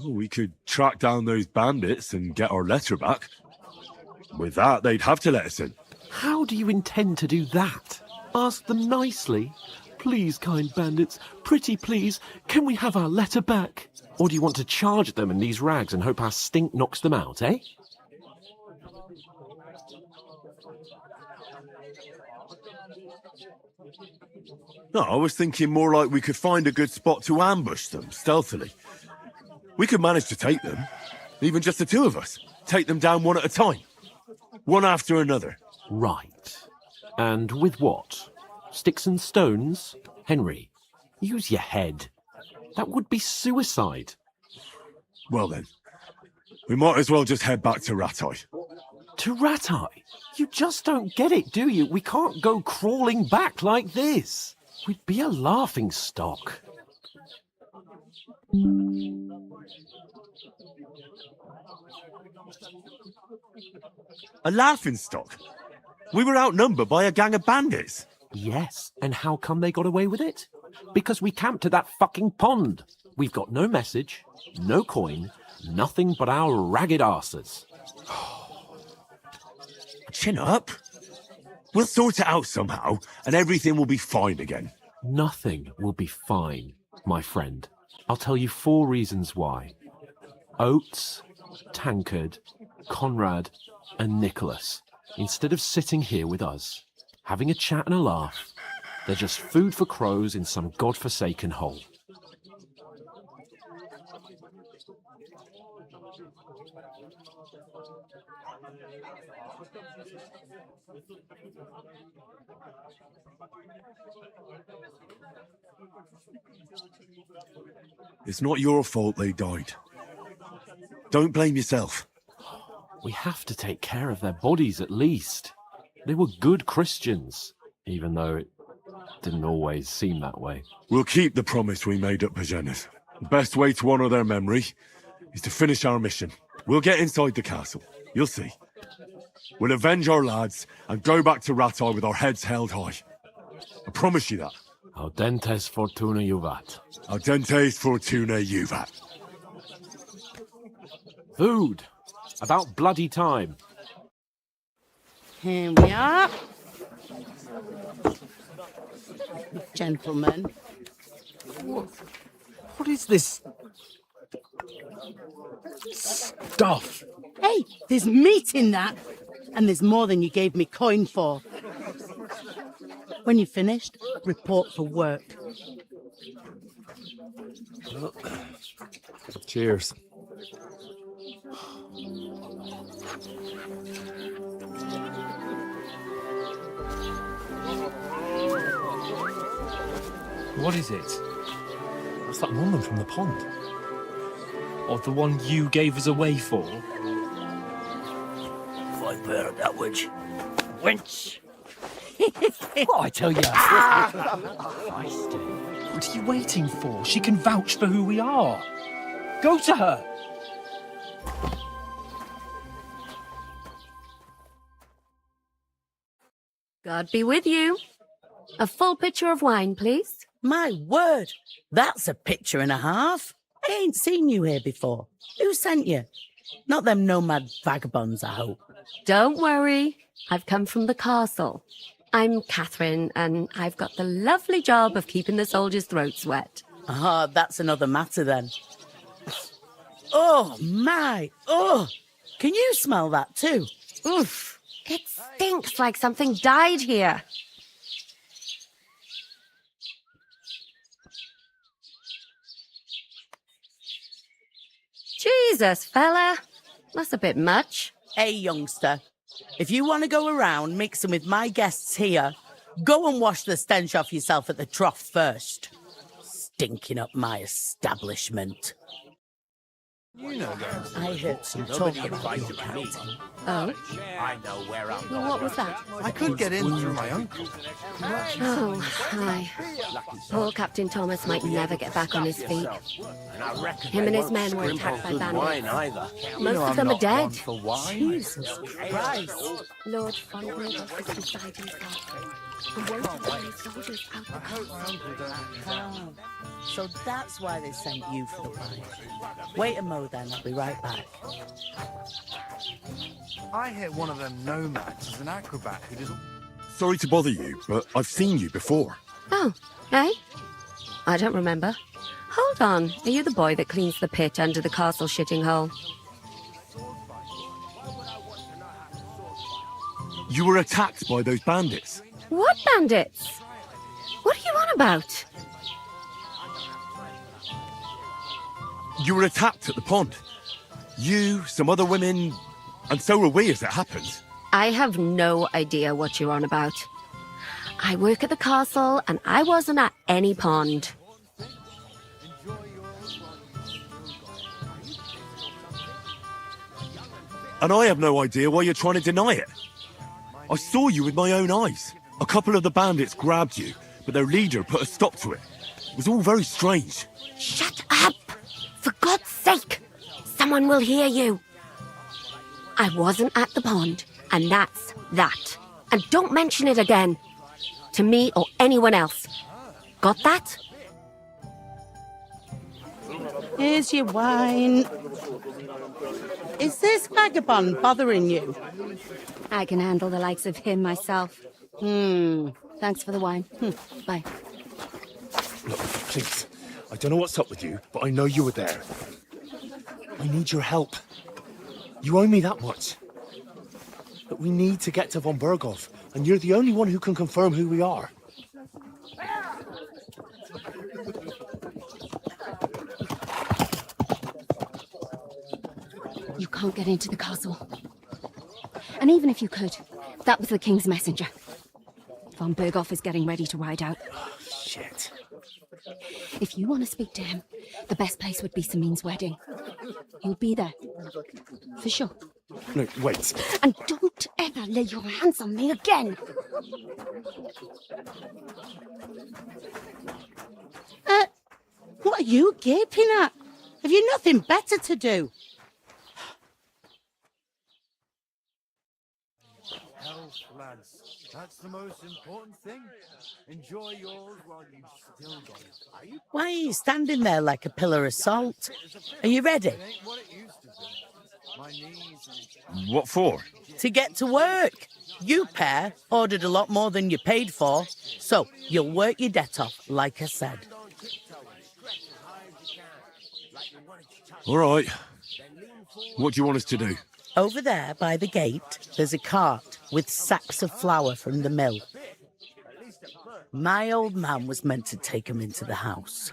We could track down those bandits and get our letter back. With that, they'd have to let us in. How do you intend to do that? Ask them nicely. Please, kind bandits, pretty please, can we have our letter back? Or do you want to charge them in these rags and hope our stink knocks them out, eh? No, I was thinking more like we could find a good spot to ambush them, stealthily. We could manage to take them, even just the two of us. Take them down one at a time. One after another. Right. And with what? Sticks and stones? Henry, use your head. That would be suicide. Well then, we might as well just head back to Ratai. To Ratai? You just don't get it, do you? We can't go crawling back like this. We'd be a laughing stock. A laughing stock? We were outnumbered by a gang of bandits. Yes, and how come they got away with it? Because we camped at that fucking pond. We've got no message, no coin, nothing but our ragged arses. Chin up. We'll sort it out somehow, and everything will be fine again. Nothing will be fine, my friend. I'll tell you 4 reasons why. Oates, Tankard, Conrad, and Nicholas, instead of sitting here with us, having a chat and a laugh, they're just food for crows in some godforsaken hole. It's not your fault they died. Don't blame yourself. We have to take care of their bodies at least. They were good Christians, even though it didn't always seem that way. We'll keep the promise we made at Pagenes. The best way to honour their memory is to finish our mission. We'll get inside the castle. You'll see. We'll avenge our lads and go back to Ratai with our heads held high. I promise you that. Audentes fortuna juvat. Audentes fortuna juvat. Food. About bloody time. Here we are. Gentlemen. What is this stuff? Hey, there's meat in that. And there's more than you gave me coin for. When you're finished, report for work. Cheers. What is it? What's that woman from the pond? Or the one you gave us away for? I bear that witch. Wench! What I tell you? What are you waiting for? She can vouch for who we are. Go to her. God be with you. A full pitcher of wine, please. My word, that's a picture and a half. I ain't seen you here before. Who sent you? Not them nomad vagabonds, I hope. Don't worry. I've come from the castle. I'm Catherine, and I've got the lovely job of keeping the soldiers' throats wet. Ah, that's another matter then. Oh, my. Oh, can you smell that too? Oof. It stinks like something died here. Jesus, fella. That's a bit much. Hey, youngster, if you want to go around mixing with my guests here, go and wash the stench off yourself at the trough first. Stinking up my establishment. I heard some talk about you, Captain. Oh? I know where I'm Well, what was that? I couldn't get in through my uncle. Oh, hi. Poor Captain Thomas might never get back on his feet. and I reckon Him they and his won't men were scrimp attacked by on good wine bandits. either. Most of I'm them are not dead. one for wine. Jesus Christ. Lord Fauntleroy was beside himself and won't allow his soldiers out the castle. So that's why they sent you for the wine. Wait a mo then, I'll be right back. I hear one of them nomads is an acrobat who does... Sorry to bother you, but I've seen you before. Oh, eh? I don't remember. Hold on, are you the boy that cleans the pit under the castle shitting hole? You were attacked by those bandits. What bandits? What are you on about? You were attacked at the pond. You, some other women, and so were we as it happened. I have no idea what you're on about. I work at the castle and I wasn't at any pond. And I have no idea why you're trying to deny it. I saw you with my own eyes. A couple of the bandits grabbed you, but their leader put a stop to it. It was all very strange. Shut up! For God's sake! Someone will hear you. I wasn't at the pond, and that's that. And don't mention it again. To me or anyone else. Got that? Here's your wine. Is this vagabond bothering you? I can handle the likes of him myself. Thanks for the wine. Bye. Look, please. I don't know what's up with you, but I know you were there. I need your help. You owe me that much. But we need to get to von Berghoff, and you're the only one who can confirm who we are. You can't get into the castle. And even if you could, that was the king's messenger. Von Berghoff is getting ready to ride out. Shit. If you want to speak to him, the best place would be Samin's wedding. He'll be there. For sure. No, wait. And don't ever lay your hands on me again. What are you gaping at? Have you nothing better to do? Health, lads. That's the most important thing. Enjoy yours while you've still got it. Are you? Why are you standing there like a pillar of salt? Are you ready? It ain't what it used to be. My knees and... What for? To get to work. You pair ordered a lot more than you paid for, so you'll work your debt off, like I said. All right. What do you want us to do? Over there by the gate, there's a cart with sacks of flour from the mill. My old man was meant to take 'em into the house.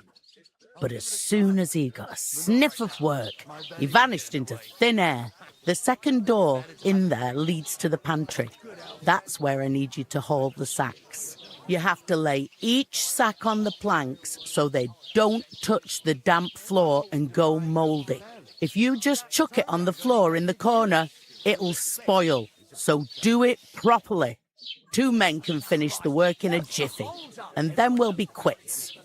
But as soon as he got a sniff of work, he vanished into thin air. The second door in there leads to the pantry. That's where I need you to haul the sacks. You have to lay each sack on the planks so they don't touch the damp floor and go mouldy. If you just chuck it on the floor in the corner, it'll spoil. So do it properly. 2 men can finish the work in a jiffy, and then we'll be quits.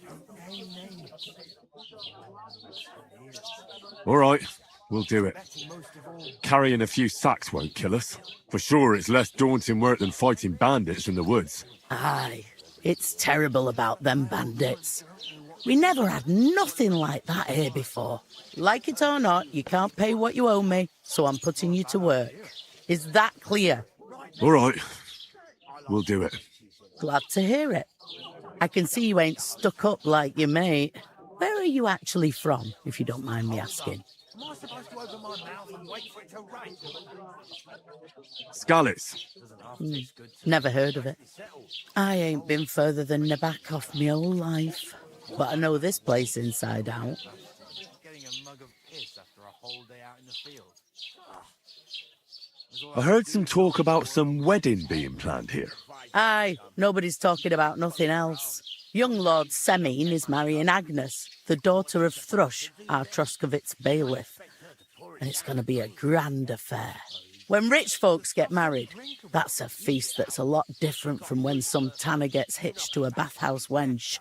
All right, we'll do it. Carrying a few sacks won't kill us. For sure, it's less daunting work than fighting bandits in the woods. Aye, it's terrible about them bandits. We never had nothing like that here before. Like it or not, you can't pay what you owe me, so I'm putting you to work. Is that clear? All right, we'll do it. Glad to hear it. I can see you ain't stuck up like your mate. Where are you actually from, if you don't mind me asking? Am I supposed to open my mouth and wait for it to rain? Skalitz. Never heard of it. I ain't been further than Nabakov my whole life. But I know this place inside out. Getting a mug of piss after a whole day out in the field. I heard some talk about some wedding being planned here. Aye, nobody's talking about nothing else. Young Lord Semine is marrying Agnes, the daughter of Thrush, our Troskovitz bailiff. and it's going to be a grand affair. When rich folks get married, that's a feast that's a lot different from when some tanner gets hitched to a bathhouse wench.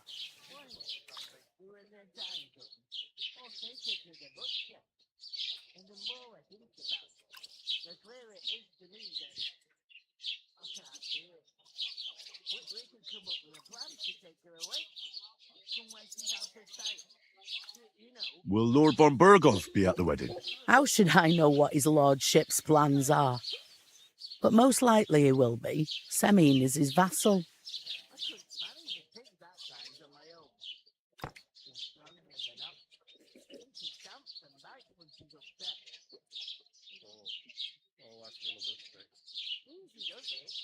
Will Lord von Burgos be at the wedding? How should I know what his lordship's plans are? But most likely he will be. Semine is his vassal.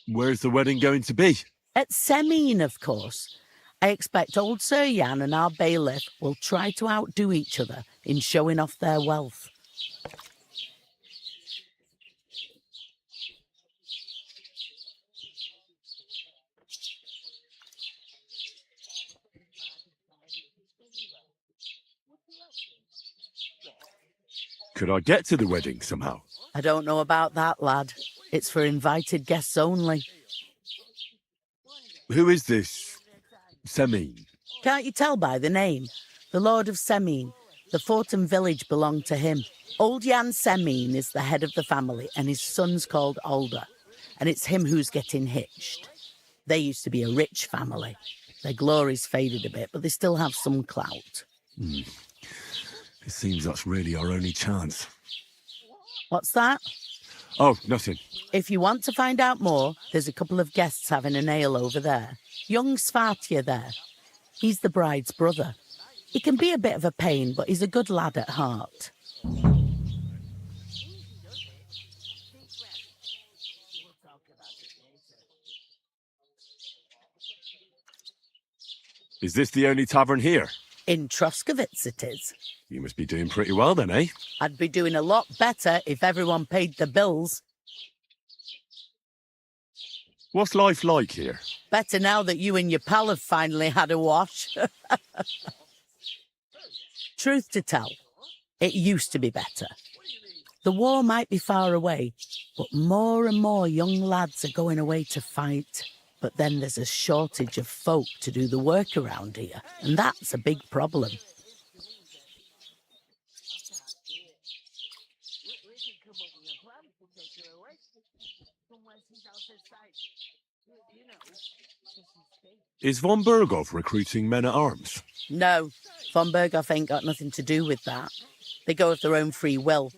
Where's the wedding going to be? At Semine, of course. I expect old Sir Jan and our bailiff will try to outdo each other in showing off their wealth. Could I get to the wedding somehow? I don't know about that, lad. It's for invited guests only. Who is this Semine? Can't you tell by the name? The Lord of Semine. The fort and village belong to him. Old Jan Semine is the head of the family, and his son's called Alder. And it's him who's getting hitched. They used to be a rich family. Their glory's faded a bit, but they still have some clout. It seems that's really our only chance. What's that? Oh, nothing. If you want to find out more, there's a couple of guests having an ale over there. Young Svartje there. He's the bride's brother. He can be a bit of a pain, but he's a good lad at heart. Is this the only tavern here? In Troskowitz it is. You must be doing pretty well then, eh? I'd be doing a lot better if everyone paid the bills. What's life like here? Better now that you and your pal have finally had a wash. Truth to tell, it used to be better. The war might be far away, but more and more young lads are going away to fight. But then there's a shortage of folk to do the work around here, and that's a big problem. Is von Burgov recruiting men-at-arms? No, von Berghoff ain't got nothing to do with that. They go of their own free will.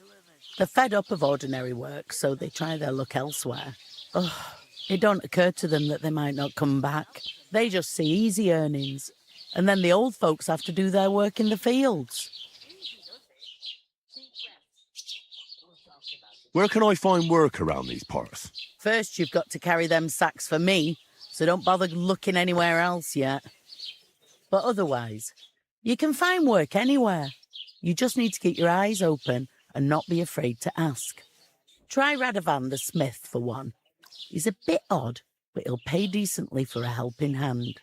They're fed up of ordinary work, so they try their luck elsewhere. Oh, it don't occur to them that they might not come back. They just see easy earnings, and then the old folks have to do their work in the fields. Where can I find work around these parts? First, you've got to carry them sacks for me, so don't bother looking anywhere else yet. But otherwise, you can find work anywhere. You just need to keep your eyes open and not be afraid to ask. Try Radovan the smith for one. He's a bit odd, but he'll pay decently for a helping hand.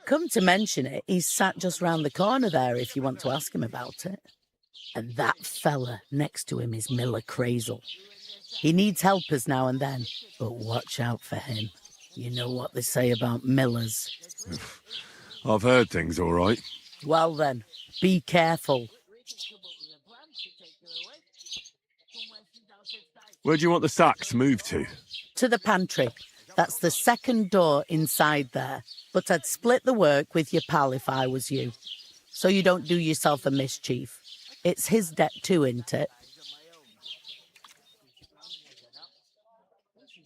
Come to mention it, he's sat just round the corner there if you want to ask him about it. And that fella next to him is Miller Crazel. He needs helpers now and then, but watch out for him. You know what they say about Millers. I've heard things, all right. Well then, be careful. Where do you want the sacks moved to? To the pantry. That's the second door inside there. But I'd split the work with your pal if I was you. So you don't do yourself a mischief. It's his debt too, isn't it?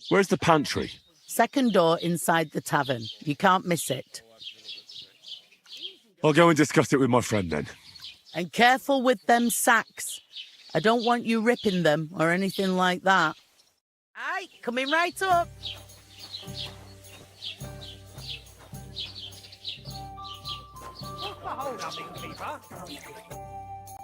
Where's the pantry? Second door inside the tavern. You can't miss it. I'll go and discuss it with my friend then. And careful with them sacks. I don't want you ripping them or anything like that. Aye, coming right up.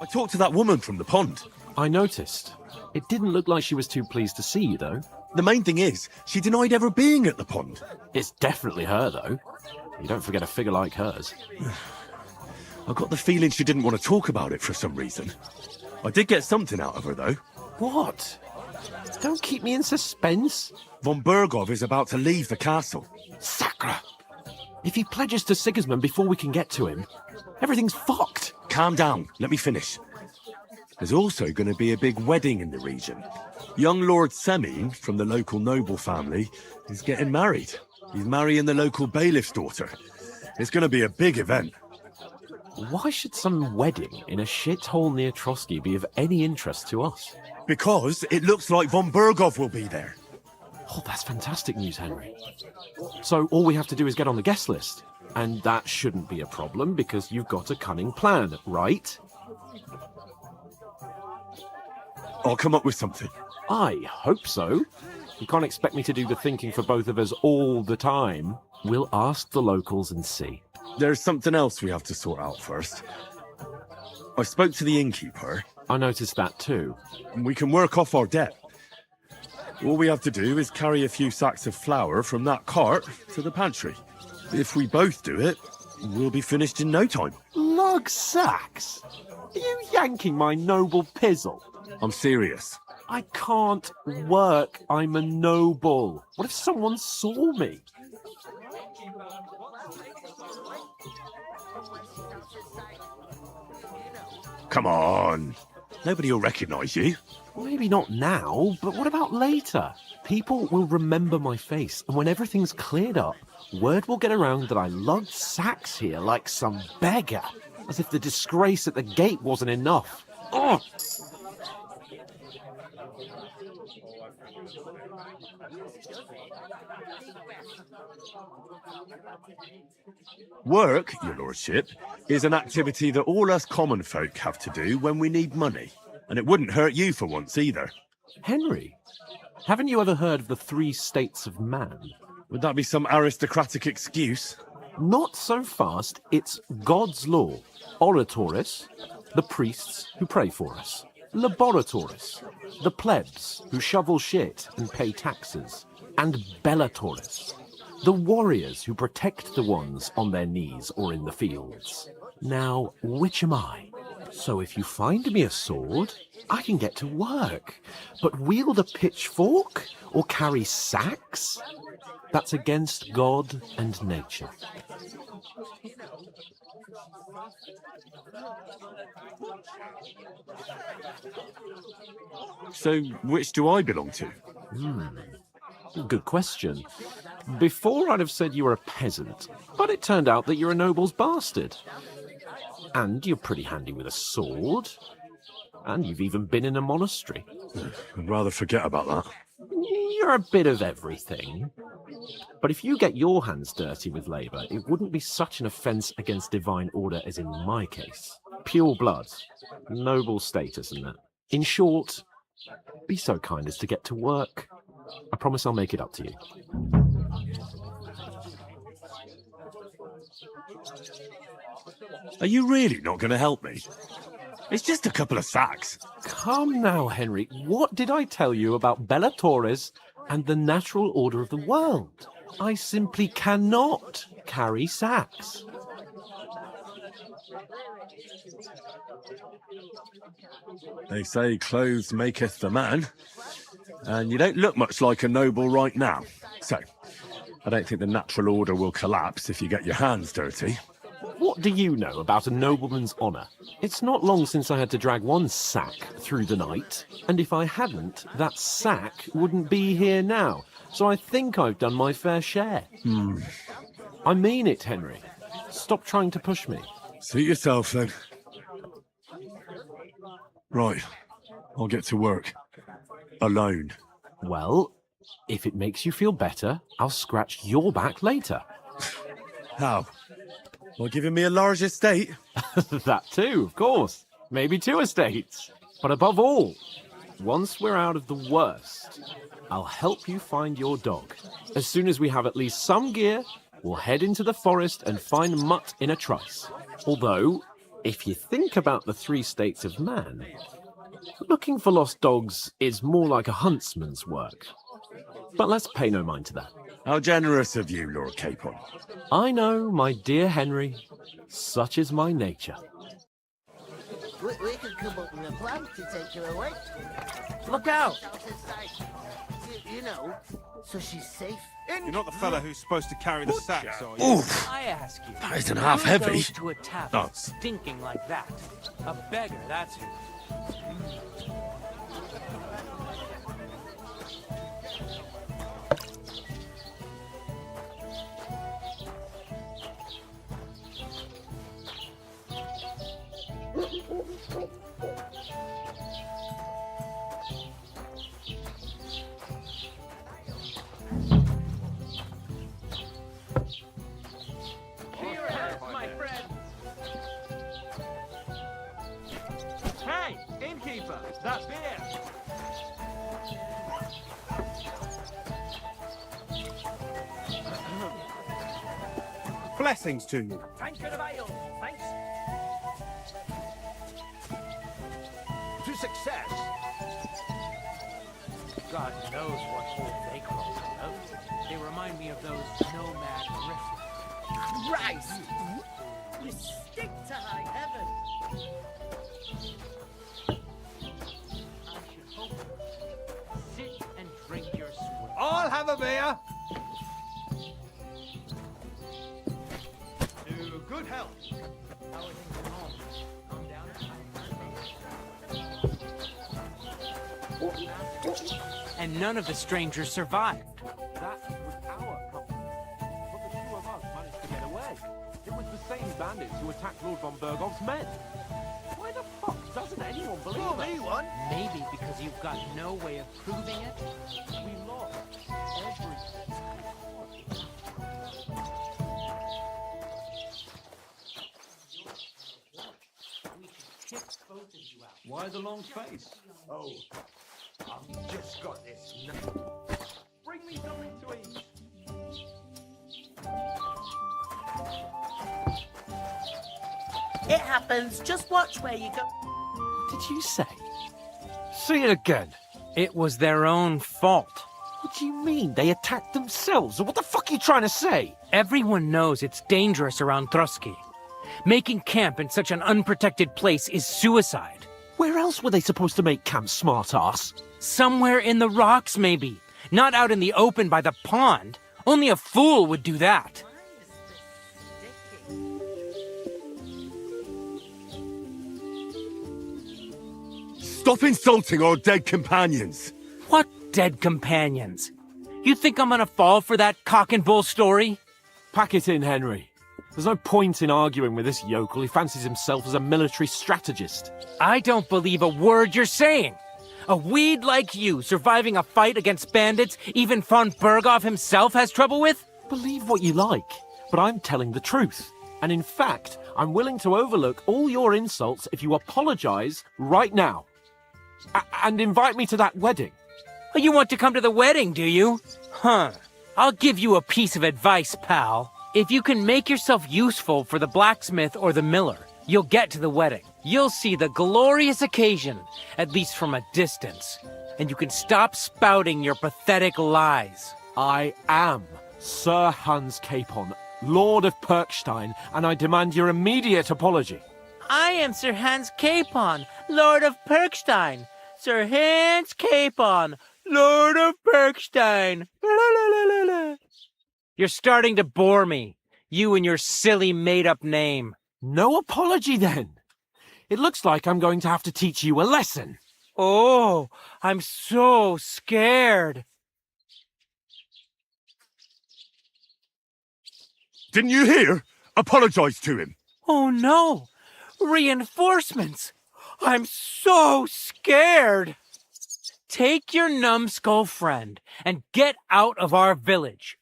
I talked to that woman from the pond. I noticed. It didn't look like she was too pleased to see you, though. The main thing is, she denied ever being at the pond. It's definitely her, though. You don't forget a figure like hers. I got the feeling she didn't want to talk about it for some reason. I did get something out of her, though. What? Don't keep me in suspense. Von Bergov is about to leave the castle. Sacre! If he pledges to Sigismund before we can get to him, everything's fucked. Calm down. Let me finish. There's also going to be a big wedding in the region. Young Lord Semyon, from the local noble family, is getting married. He's marrying the local bailiff's daughter. It's going to be a big event. Why should some wedding in a shithole near Trotsky be of any interest to us? Because it looks like Von Bergov will be there. Oh, that's fantastic news, Henry. So all we have to do is get on the guest list. And that shouldn't be a problem because you've got a cunning plan, right? I'll come up with something. I hope so. You can't expect me to do the thinking for both of us all the time. We'll ask the locals and see. There's something else we have to sort out first. I spoke to the innkeeper. I noticed that too. And we can work off our debt. All we have to do is carry a few sacks of flour from that cart to the pantry. If we both do it, we'll be finished in no time. Lug sacks? Are you yanking my noble pizzle? I'm serious. I can't work. I'm a noble. What if someone saw me? Come on. Nobody will recognise you. Maybe not now, but what about later? People will remember my face, and when everything's cleared up, word will get around that I lugged sacks here like some beggar, as if the disgrace at the gate wasn't enough. Ugh! Work, your lordship, is an activity that all us common folk have to do when we need money. And it wouldn't hurt you for once either. Henry, haven't you ever heard of the 3 states of man? Would that be some aristocratic excuse? Not so fast. It's God's law. Oratoris, the priests who pray for us. Laboratoris, the plebs who shovel shit and pay taxes. And Bellatoris, the warriors who protect the ones on their knees or in the fields. Now, which am I? So if you find me a sword, I can get to work. But wield a pitchfork or carry sacks? That's against God and nature. So, which do I belong to? Good question. Before I'd have said you were a peasant, but it turned out that you're a noble's bastard. And you're pretty handy with a sword. And you've even been in a monastery. I'd rather forget about that. You're a bit of everything. But if you get your hands dirty with labour, it wouldn't be such an offence against divine order as in my case. Pure blood, noble status and that. In short, be so kind as to get to work. I promise I'll make it up to you. Are you really not going to help me? It's just a couple of sacks. Come now, Henry. What did I tell you about Bellatoris and the natural order of the world? I simply cannot carry sacks. They say clothes maketh the man, and you don't look much like a noble right now. So, I don't think the natural order will collapse if you get your hands dirty. What do you know about a nobleman's honour? It's not long since I had to drag one sack through the night, and if I hadn't, that sack wouldn't be here now. So I think I've done my fair share. I mean it, Henry. Stop trying to push me. Suit yourself, then. Right. I'll get to work. Alone. Well, if it makes you feel better, I'll scratch your back later. How? By giving me a large estate? That too, of course. Maybe 2 estates. But above all, once we're out of the worst, I'll help you find your dog. As soon as we have at least some gear, we'll head into the forest and find Mutt in a trice. Although, if you think about the 3 states of man, looking for lost dogs is more like a huntsman's work. But let's pay no mind to that. How generous of you, Lord Capon. I know, my dear Henry, such is my nature. We can come up with a plan to take her away. Look out! You know, so she's safe. You're not the fella who's supposed to carry the sacks, are you? Oof! I ask you, That isn't half who heavy. goes to a tavern Oh. stinking like that? A beggar, that's who. My friend. Hey, innkeeper, that beer! Blessings to you. Tankard of ale, thanks. To success. God knows what hole they crawled out of. They remind me of those nomad griffins. Christ! You stick to high heaven! I should hope. Sit and drink your swill. I'll have a beer. To good health. How are things at home? Calm down. And none of the strangers survived. That was our company. But the two of us managed to get away. It was the same bandits who attacked Lord von Bergov's men. Why the fuck doesn't anyone believe Pull us? me one. Maybe because you've got no way of proving it. We lost everything. We should kick both of you out. Why the long face? Oh, I've just got this. Bring me something to eat. It happens. Just watch where you go. What did you say? Say it again. It was their own fault. What do you mean? They attacked themselves? What the fuck are you trying to say? Everyone knows it's dangerous around Trotsky. Making camp in such an unprotected place is suicide. Where else were they supposed to make camp, smart-ass? Somewhere in the rocks, maybe. Not out in the open by the pond. Only a fool would do that. Stop insulting our dead companions. What dead companions? You think I'm gonna fall for that cock and bull story? Pack it in, Henry. There's no point in arguing with this yokel. He fancies himself as a military strategist. I don't believe a word you're saying. A weed like you surviving a fight against bandits even von Berghoff himself has trouble with? Believe what you like, but I'm telling the truth. And in fact, I'm willing to overlook all your insults if you apologize right now. And invite me to that wedding. Oh, you want to come to the wedding, do you? Huh. I'll give you a piece of advice, pal. If you can make yourself useful for the blacksmith or the miller, you'll get to the wedding. You'll see the glorious occasion, at least from a distance. And you can stop spouting your pathetic lies. I am Sir Hans Capon, Lord of Perkstein, and I demand your immediate apology. I am Sir Hans Capon, Lord of Perkstein. Sir Hans Capon, Lord of Perkstein. La, la, la, la, la. You're starting to bore me, you and your silly made-up name. No apology, then. It looks like I'm going to have to teach you a lesson. Oh, I'm so scared. Didn't you hear? Apologize to him. Oh no, reinforcements. I'm so scared. Take your numbskull friend and get out of our village.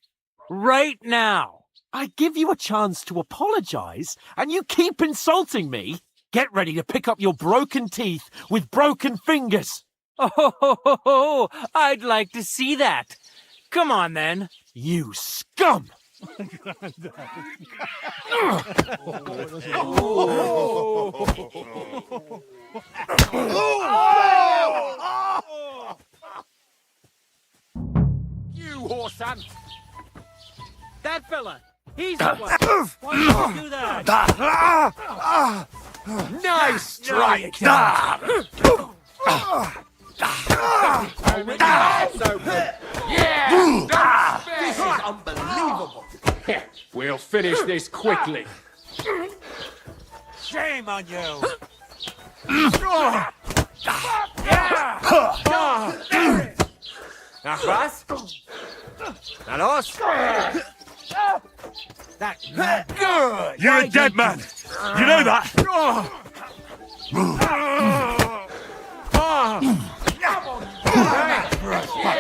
Right now. I give you a chance to apologize, and you keep insulting me. Get ready to pick up your broken teeth with broken fingers. Oh, I'd like to see that. Come on, then. You scum! You whoreson! That fella, he's the one. Why did you do that? Nice strike! Yeah! This is unbelievable! We'll finish this quickly. Shame on you! Nachwas? Na los? Good! You're a dead man! You know that?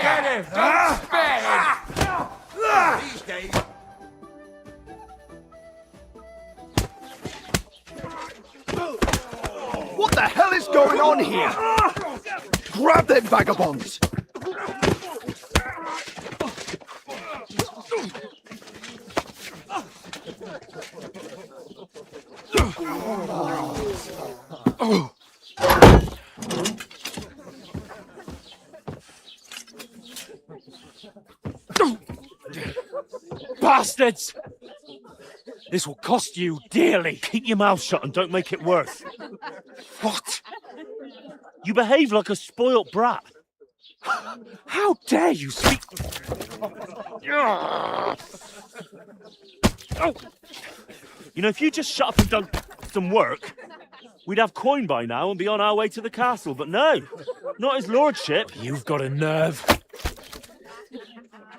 Get him! Don't spare him! These days, What the hell is going on here? Grab them vagabonds! Bastards! This will cost you dearly. Keep your mouth shut and don't make it worse. What? You behave like a spoilt brat. How dare you speak... Oh. You know, if you just shut up and done some work, we'd have coin by now and be on our way to the castle. But no, not his lordship. You've got a nerve.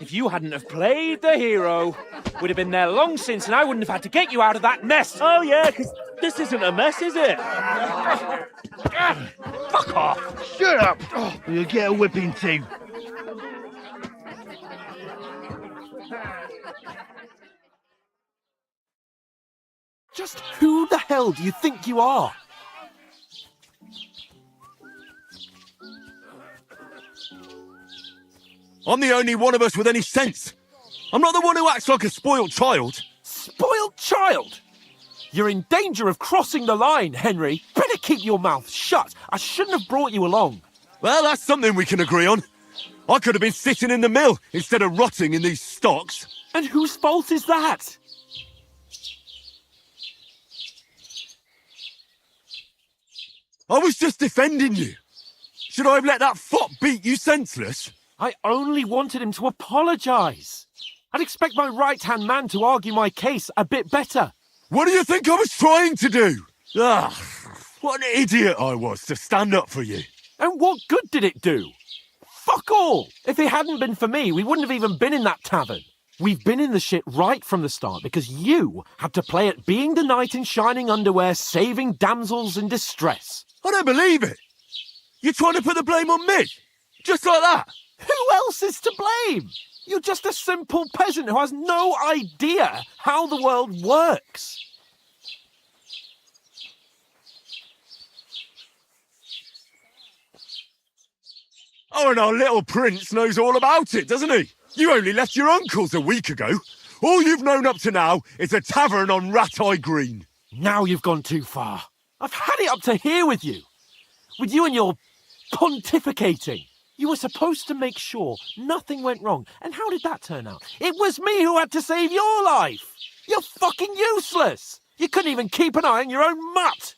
If you hadn't have played the hero, we'd have been there long since and I wouldn't have had to get you out of that mess. Oh yeah, because this isn't a mess, is it? Fuck off! Shut up! Or you'll get a whipping too. Just who the hell do you think you are? I'm the only one of us with any sense. I'm not the one who acts like a spoiled child. Spoiled child? You're in danger of crossing the line, Henry. Better keep your mouth shut. I shouldn't have brought you along. Well, that's something we can agree on. I could have been sitting in the mill instead of rotting in these stocks. And whose fault is that? I was just defending you. Should I have let that fop beat you senseless? I only wanted him to apologise. I'd expect my right-hand man to argue my case a bit better. What do you think I was trying to do? Ah, what an idiot I was to stand up for you. And what good did it do? Fuck all! If it hadn't been for me, we wouldn't have even been in that tavern. We've been in the shit right from the start because you had to play at being the knight in shining underwear, saving damsels in distress. I don't believe it. You're trying to put the blame on me? Just like that? Who else is to blame? You're just a simple peasant who has no idea how the world works. Oh, and our little prince knows all about it, doesn't he? You only left your uncle's a week ago. All you've known up to now is a tavern on Rat-Eye Green. Now you've gone too far. I've had it up to here with you. With you and your pontificating. You were supposed to make sure nothing went wrong. And how did that turn out? It was me who had to save your life. You're fucking useless. You couldn't even keep an eye on your own mutt.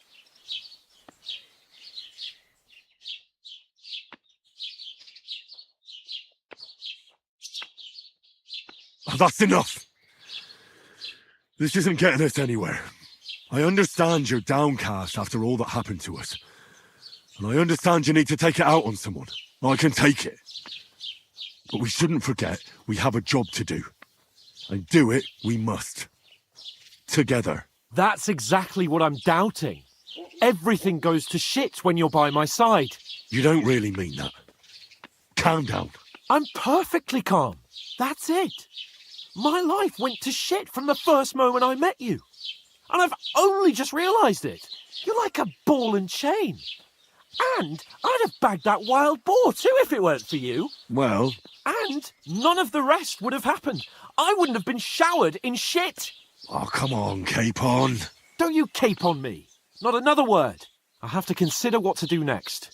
Oh, that's enough. This isn't getting us anywhere. I understand you're downcast after all that happened to us. And I understand you need to take it out on someone. I can take it. But we shouldn't forget we have a job to do. And do it we must. Together. That's exactly what I'm doubting. Everything goes to shit when you're by my side. You don't really mean that. Calm down. I'm perfectly calm. That's it. My life went to shit from the first moment I met you. And I've only just realised it. You're like a ball and chain. And I'd have bagged that wild boar too if it weren't for you. Well... And none of the rest would have happened. I wouldn't have been showered in shit. Oh, come on, Capon. Don't you cape on me. Not another word. I'll have to consider what to do next.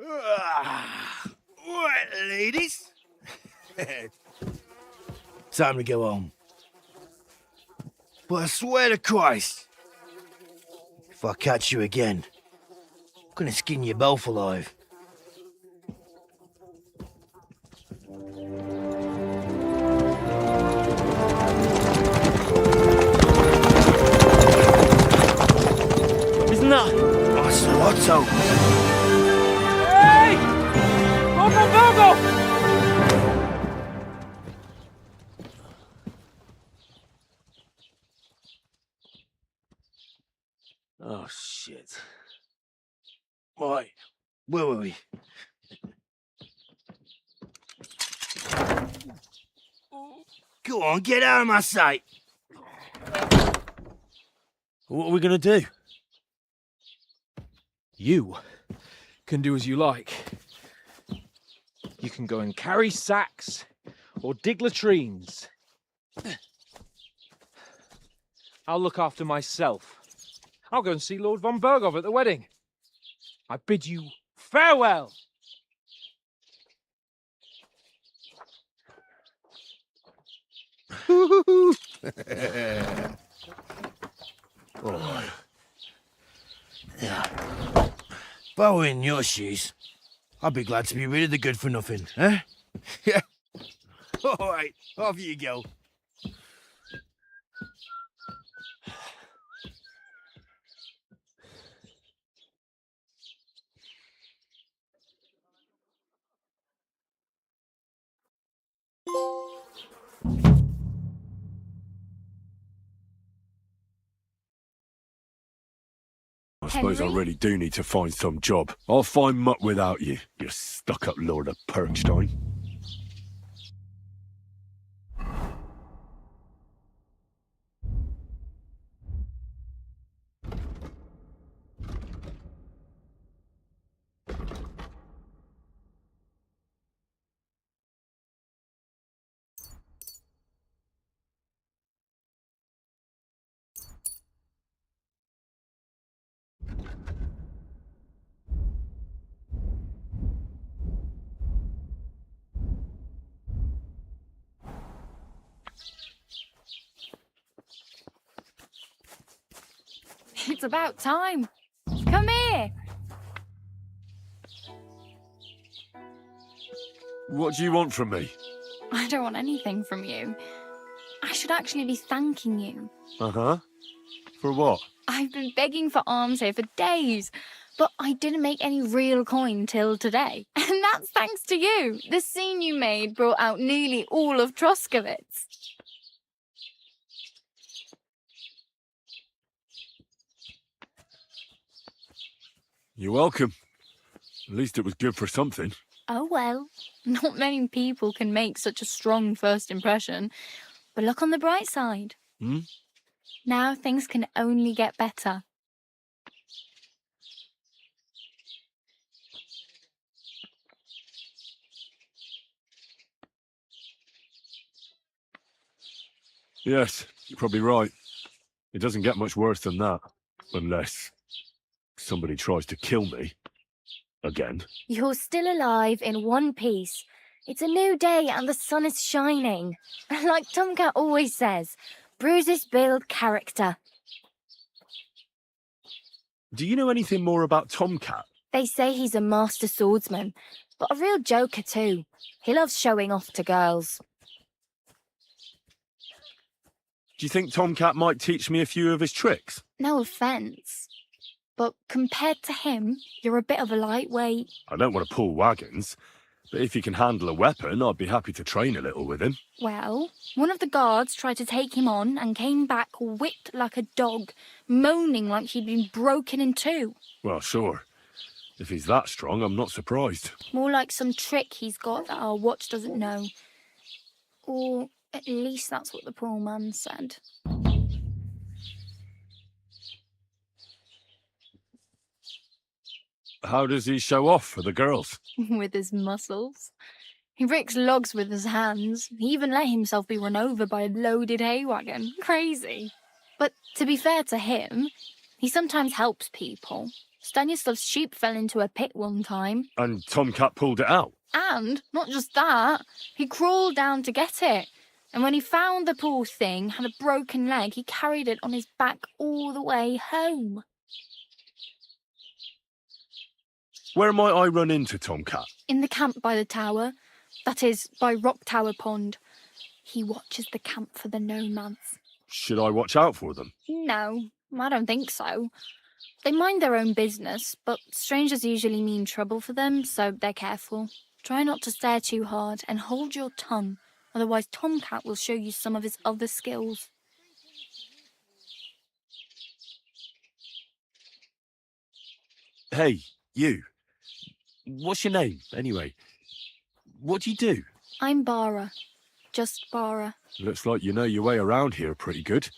Right, ladies. Time to go home. But I swear to Christ, if I catch you again, I'm gonna skin you both alive. Isn't that? Ocelotto! Hey! Virgo! Oh, shit. Right, where were we? Go on, get out of my sight! What are we gonna do? You can do as you like. You can go and carry sacks or dig latrines. I'll look after myself. I'll go and see Lord von Bergov at the wedding. I bid you farewell. Oh. If I were in your shoes, I'd be glad to be rid of the good for nothing, eh? Yeah. All right, off you go. I suppose I Henry? really do need to find some job. I'll find mutt without you, you stuck-up Lord of Perkstein. It's about time. Come here. What do you want from me? I don't want anything from you. I should actually be thanking you. Uh-huh. For what? I've been begging for alms here for days, but I didn't make any real coin till today. And that's thanks to you. The scene you made brought out nearly all of Troskowitz. You're welcome. At least it was good for something. Oh well, not many people can make such a strong first impression. But look on the bright side. Hmm? Now things can only get better. Yes, you're probably right. It doesn't get much worse than that. Unless somebody tries to kill me. Again. You're still alive in one piece. It's a new day and the sun is shining. Like Tomcat always says, bruises build character. Do you know anything more about Tomcat? They say he's a master swordsman, but a real joker too. He loves showing off to girls. Do you think Tomcat might teach me a few of his tricks? No offence, but compared to him, you're a bit of a lightweight. I don't want to pull wagons, but if he can handle a weapon, I'd be happy to train a little with him. Well, one of the guards tried to take him on and came back whipped like a dog, moaning like he'd been broken in two. Well, sure. If he's that strong, I'm not surprised. More like some trick he's got that our watch doesn't know. Or at least that's what the poor man said. How does he show off for the girls? With his muscles. He ricks logs with his hands. He even let himself be run over by a loaded hay wagon. Crazy. But to be fair to him, he sometimes helps people. Stanislav's sheep fell into a pit one time. And Tomcat pulled it out. And not just that, he crawled down to get it. And when he found the poor thing had a broken leg, he carried it on his back all the way home. Where might I run into Tomcat? In the camp by the tower, that is, by Rock Tower Pond. He watches the camp for the nomads. Should I watch out for them? No, I don't think so. They mind their own business, but strangers usually mean trouble for them, so they're careful. Try not to stare too hard and hold your tongue, otherwise Tomcat will show you some of his other skills. Hey, you. What's your name, anyway? What do you do? I'm Bara. Just Bara. Looks like you know your way around here pretty good.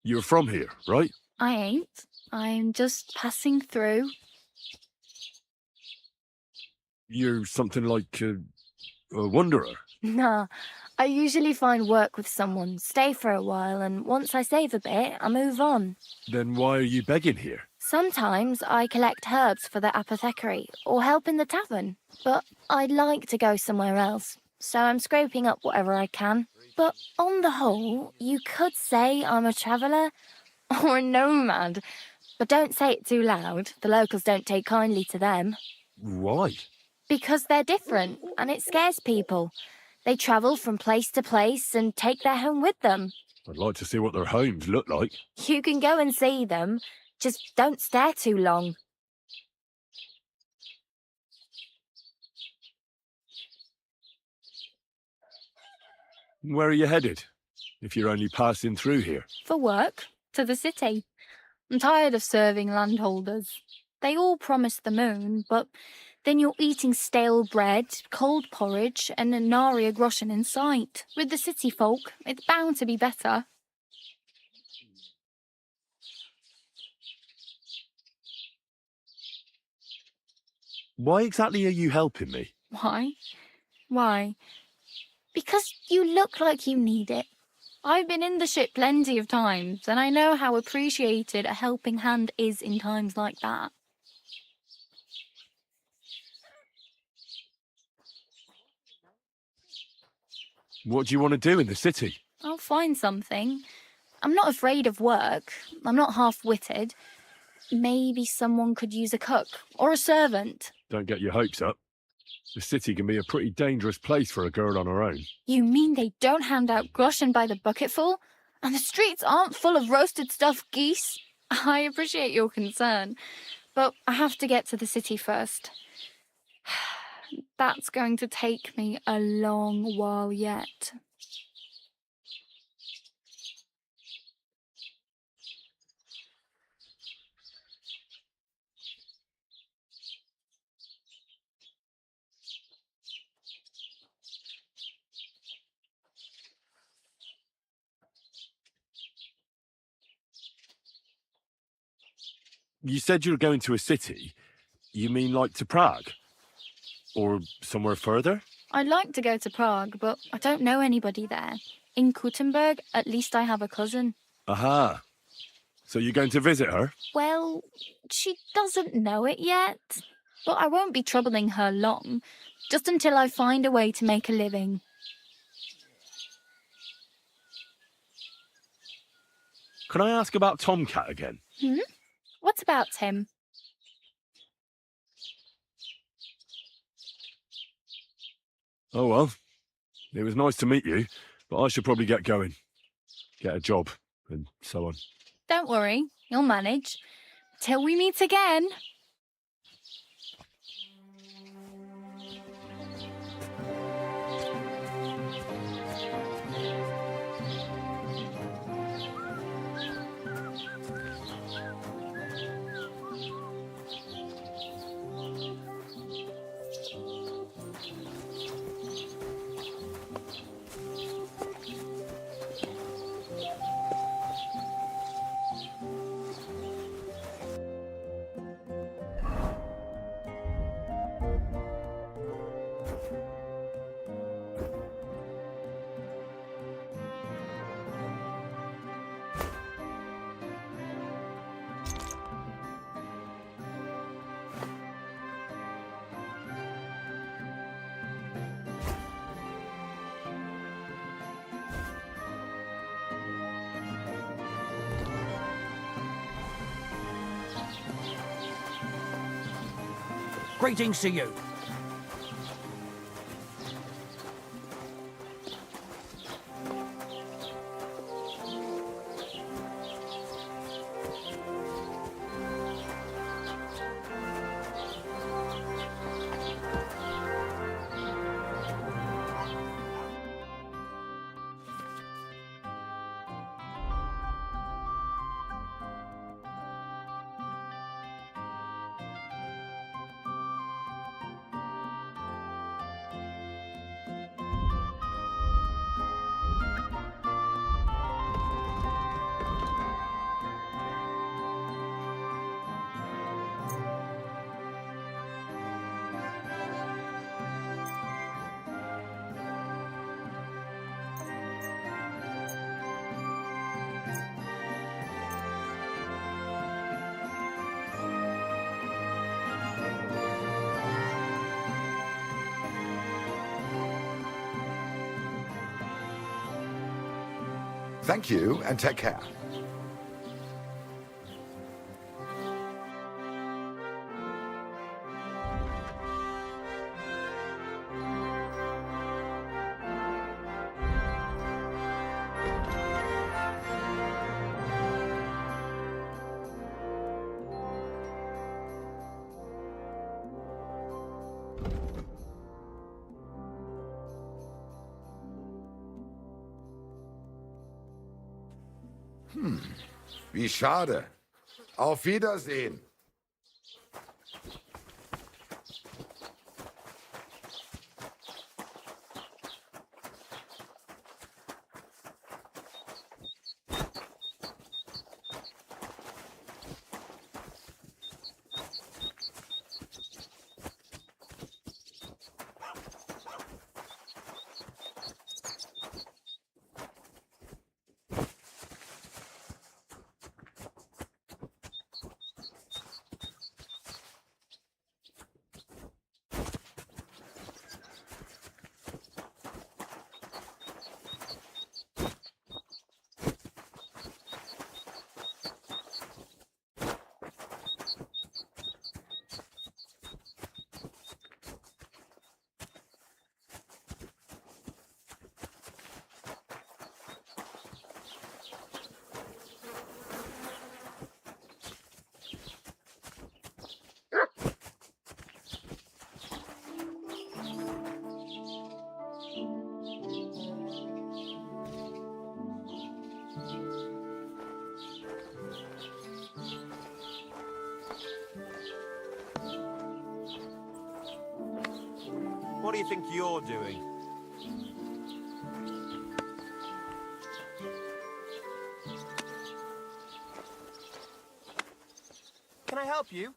You're from here, right? I ain't. I'm just passing through. You're something like a wanderer. Nah, I usually find work with someone, stay for a while, and once I save a bit, I move on. Then why are you begging here? Sometimes I collect herbs for the apothecary or help in the tavern, but I'd like to go somewhere else, so I'm scraping up whatever I can. But on the whole, you could say I'm a traveller or a nomad, but don't say it too loud. The locals don't take kindly to them. Why? Because they're different, and it scares people. They travel from place to place and take their home with them. I'd like to see what their homes look like. You can go and see them, just don't stare too long. Where are you headed, if you're only passing through here? For work, to the city. I'm tired of serving landholders. They all promise the moon, but then you're eating stale bread, cold porridge, and a nary a groschen in sight. With the city folk, it's bound to be better. Why exactly are you helping me? Why? Why? Because you look like you need it. I've been in the ship plenty of times, and I know how appreciated a helping hand is in times like that. What do you want to do in the city? I'll find something. I'm not afraid of work. I'm not half-witted. Maybe someone could use a cook or a servant. Don't get your hopes up. The city can be a pretty dangerous place for a girl on her own. You mean they don't hand out groschen by the bucketful? And the streets aren't full of roasted stuffed geese? I appreciate your concern, but I have to get to the city first. That's going to take me a long while yet. You said you were going to a city. You mean like to Prague? Or somewhere further? I'd like to go to Prague, but I don't know anybody there. In Kuttenberg, at least I have a cousin. Aha. So you're going to visit her? Well, she doesn't know it yet. But I won't be troubling her long, just until I find a way to make a living. Can I ask about Tomcat again? What about him? Oh well, it was nice to meet you, but I should probably get going. Get a job, and so on. Don't worry, you'll manage. Till we meet again. Greetings to you. Thank you, and take care. Wie schade. Auf Wiedersehen. What do you think you're doing? Can I help you?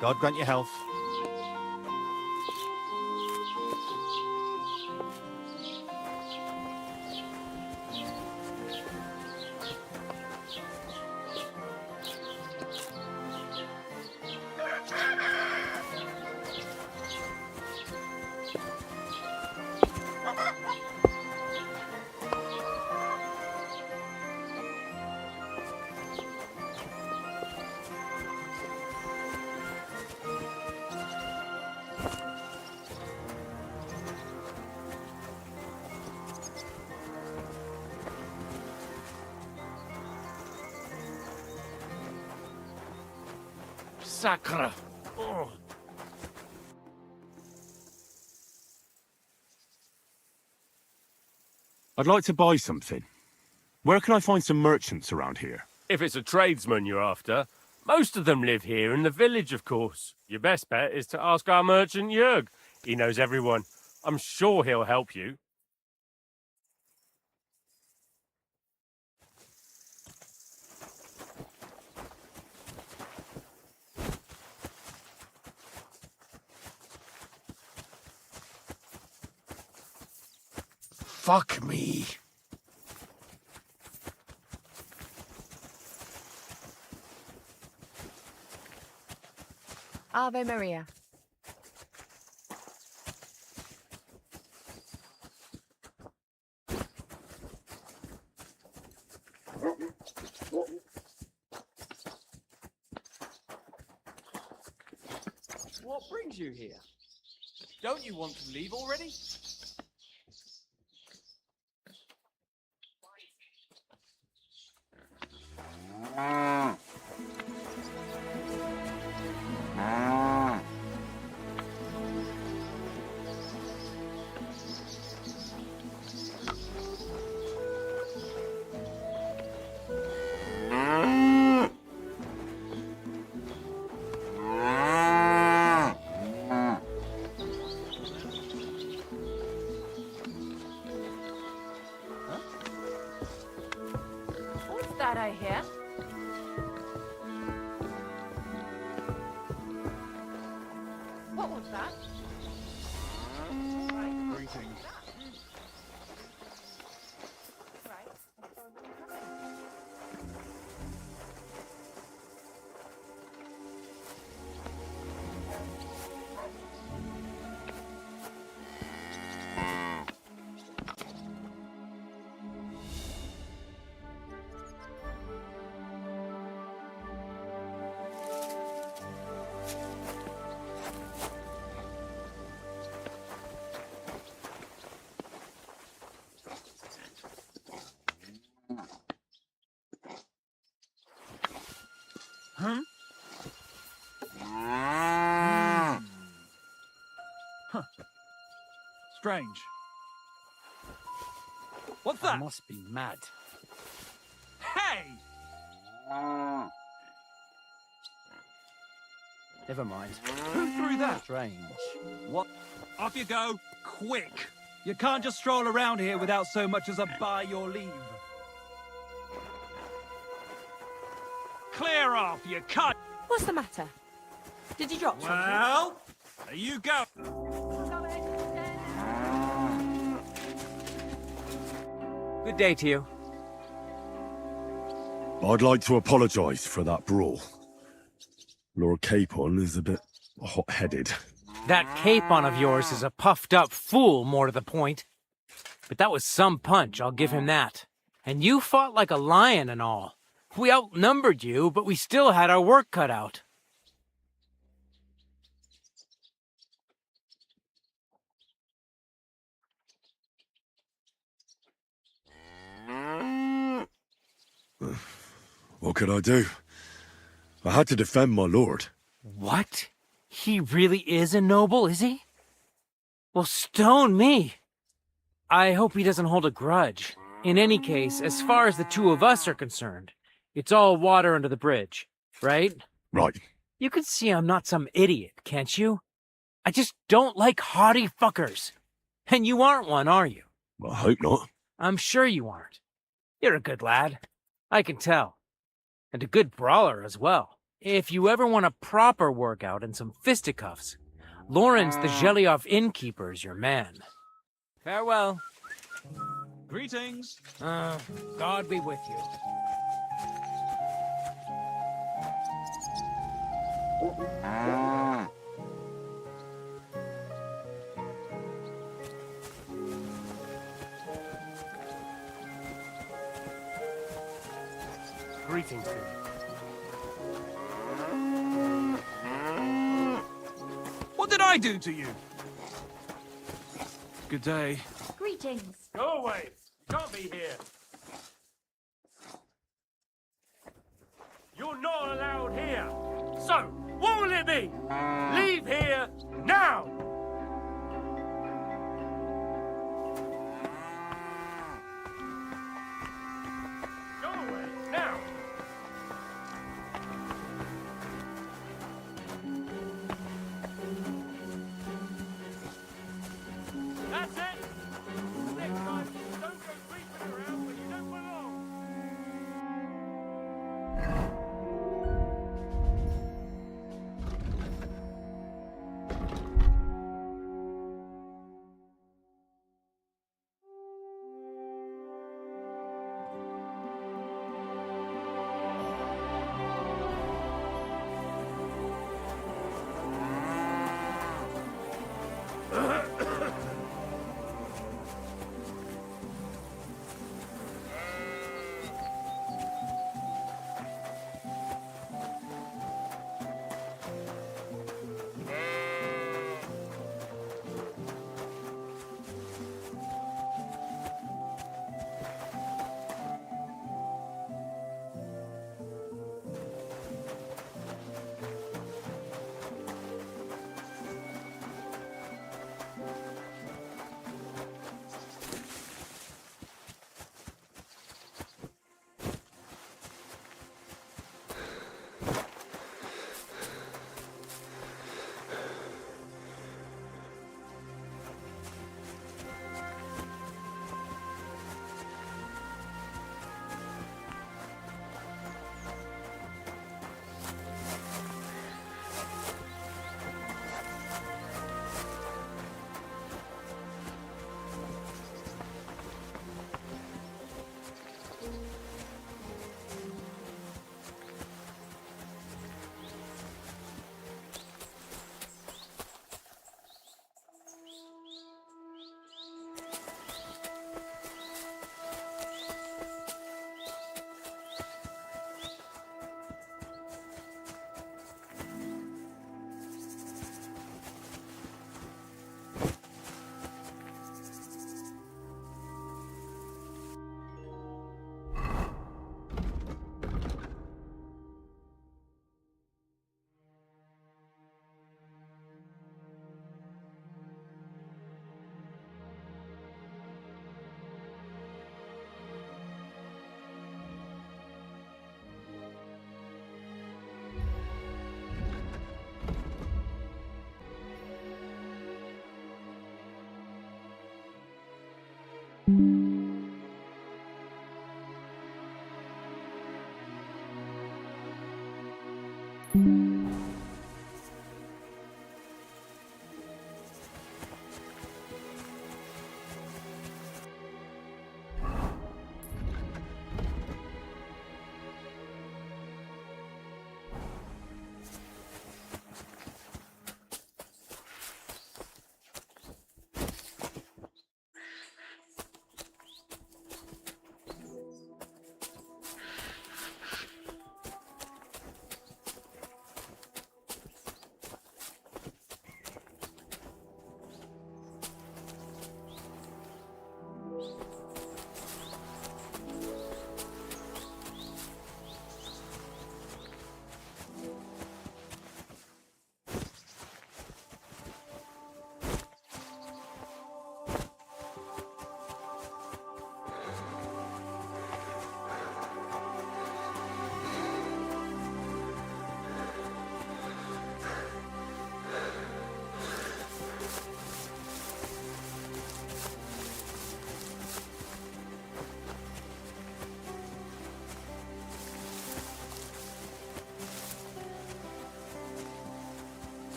God grant you health. Sacre. Oh. I'd like to buy something. Where can I find some merchants around here? If it's a tradesman you're after, most of them live here in the village, of course. Your best bet is to ask our merchant Jörg. He knows everyone. I'm sure he'll help you. Fuck me. Ave Maria. What brings you here? Don't you want to leave already? What's that I hear? What was that? Greetings. Huh? Huh. Strange. What's that? I must be mad. Hey! Never mind. Who threw that? Strange. What? Off you go, quick! You can't just stroll around here without so much as a by your leave. Clear off, you cunt! What's the matter? Did you drop something? Well, there you go. Good day to you. I'd like to apologise for that brawl. Lord Capon is a bit hot-headed. That capon of yours is a puffed-up fool, more to the point. But that was some punch, I'll give him that. And you fought like a lion and all. We outnumbered you, but we still had our work cut out. What could I do? I had to defend my lord. What? He really is a noble, is he? Well, stone me. I hope he doesn't hold a grudge. In any case, as far as the two of us are concerned, it's all water under the bridge, right? Right. You can see I'm not some idiot, can't you? I just don't like haughty fuckers. And you aren't one, are you? I hope not. I'm sure you aren't. You're a good lad. I can tell. And a good brawler as well. If you ever want a proper workout and some fisticuffs, Lawrence the Gelioff innkeeper is your man. Farewell. Greetings. God be with you. Greetings to you. What did I do to you? Good day. Greetings. Go away. You can't be here. You're not allowed here. So, what will it be? Leave here now. Go away now. That's it. Next time, don't go creeping around when you don't belong.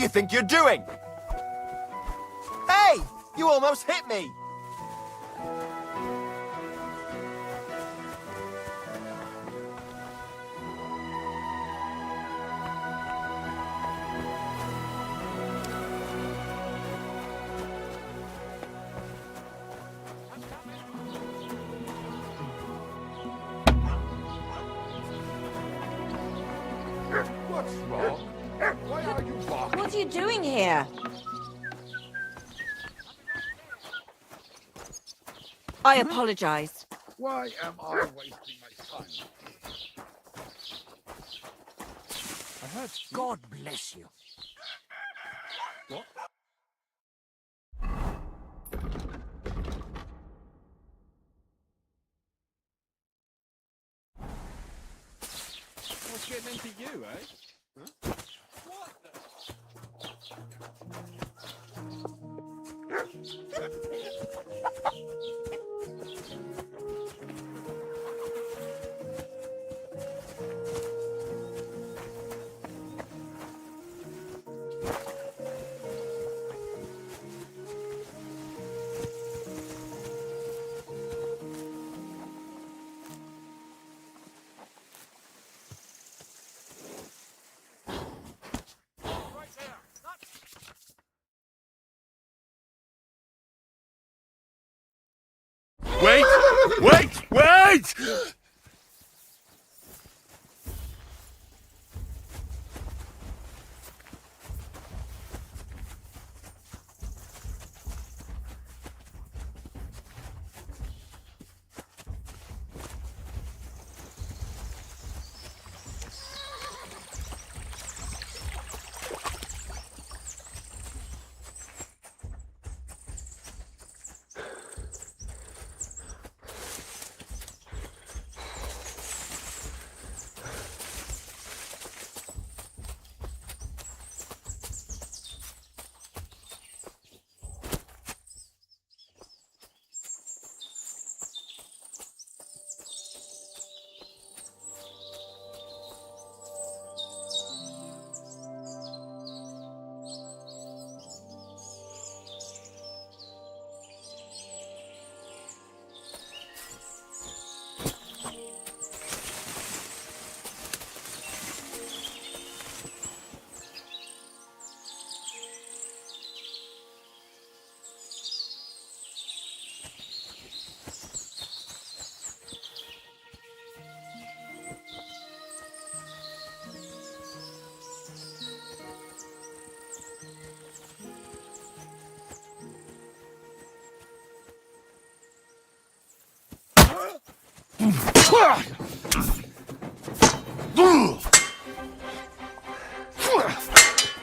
you think you're doing? Hey! You almost hit me! What's wrong? Why are you barking? What are you doing here? I apologize. Why am I wasting my time? I heard. God bless you. What? What's getting into you, eh? Huh? What Wait! Wait! Wait!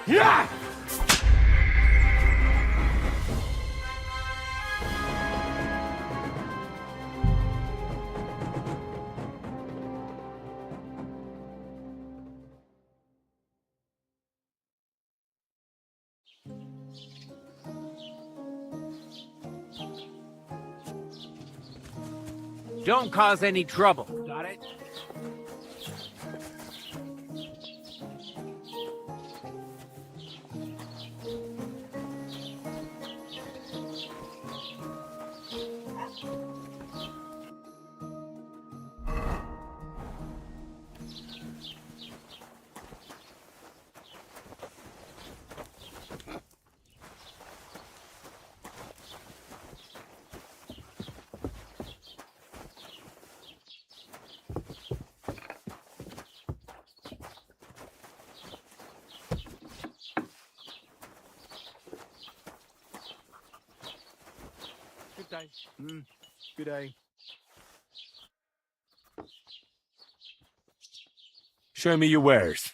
Yeah! Don't cause any trouble. Got it? Good day. Good day. Show me your wares.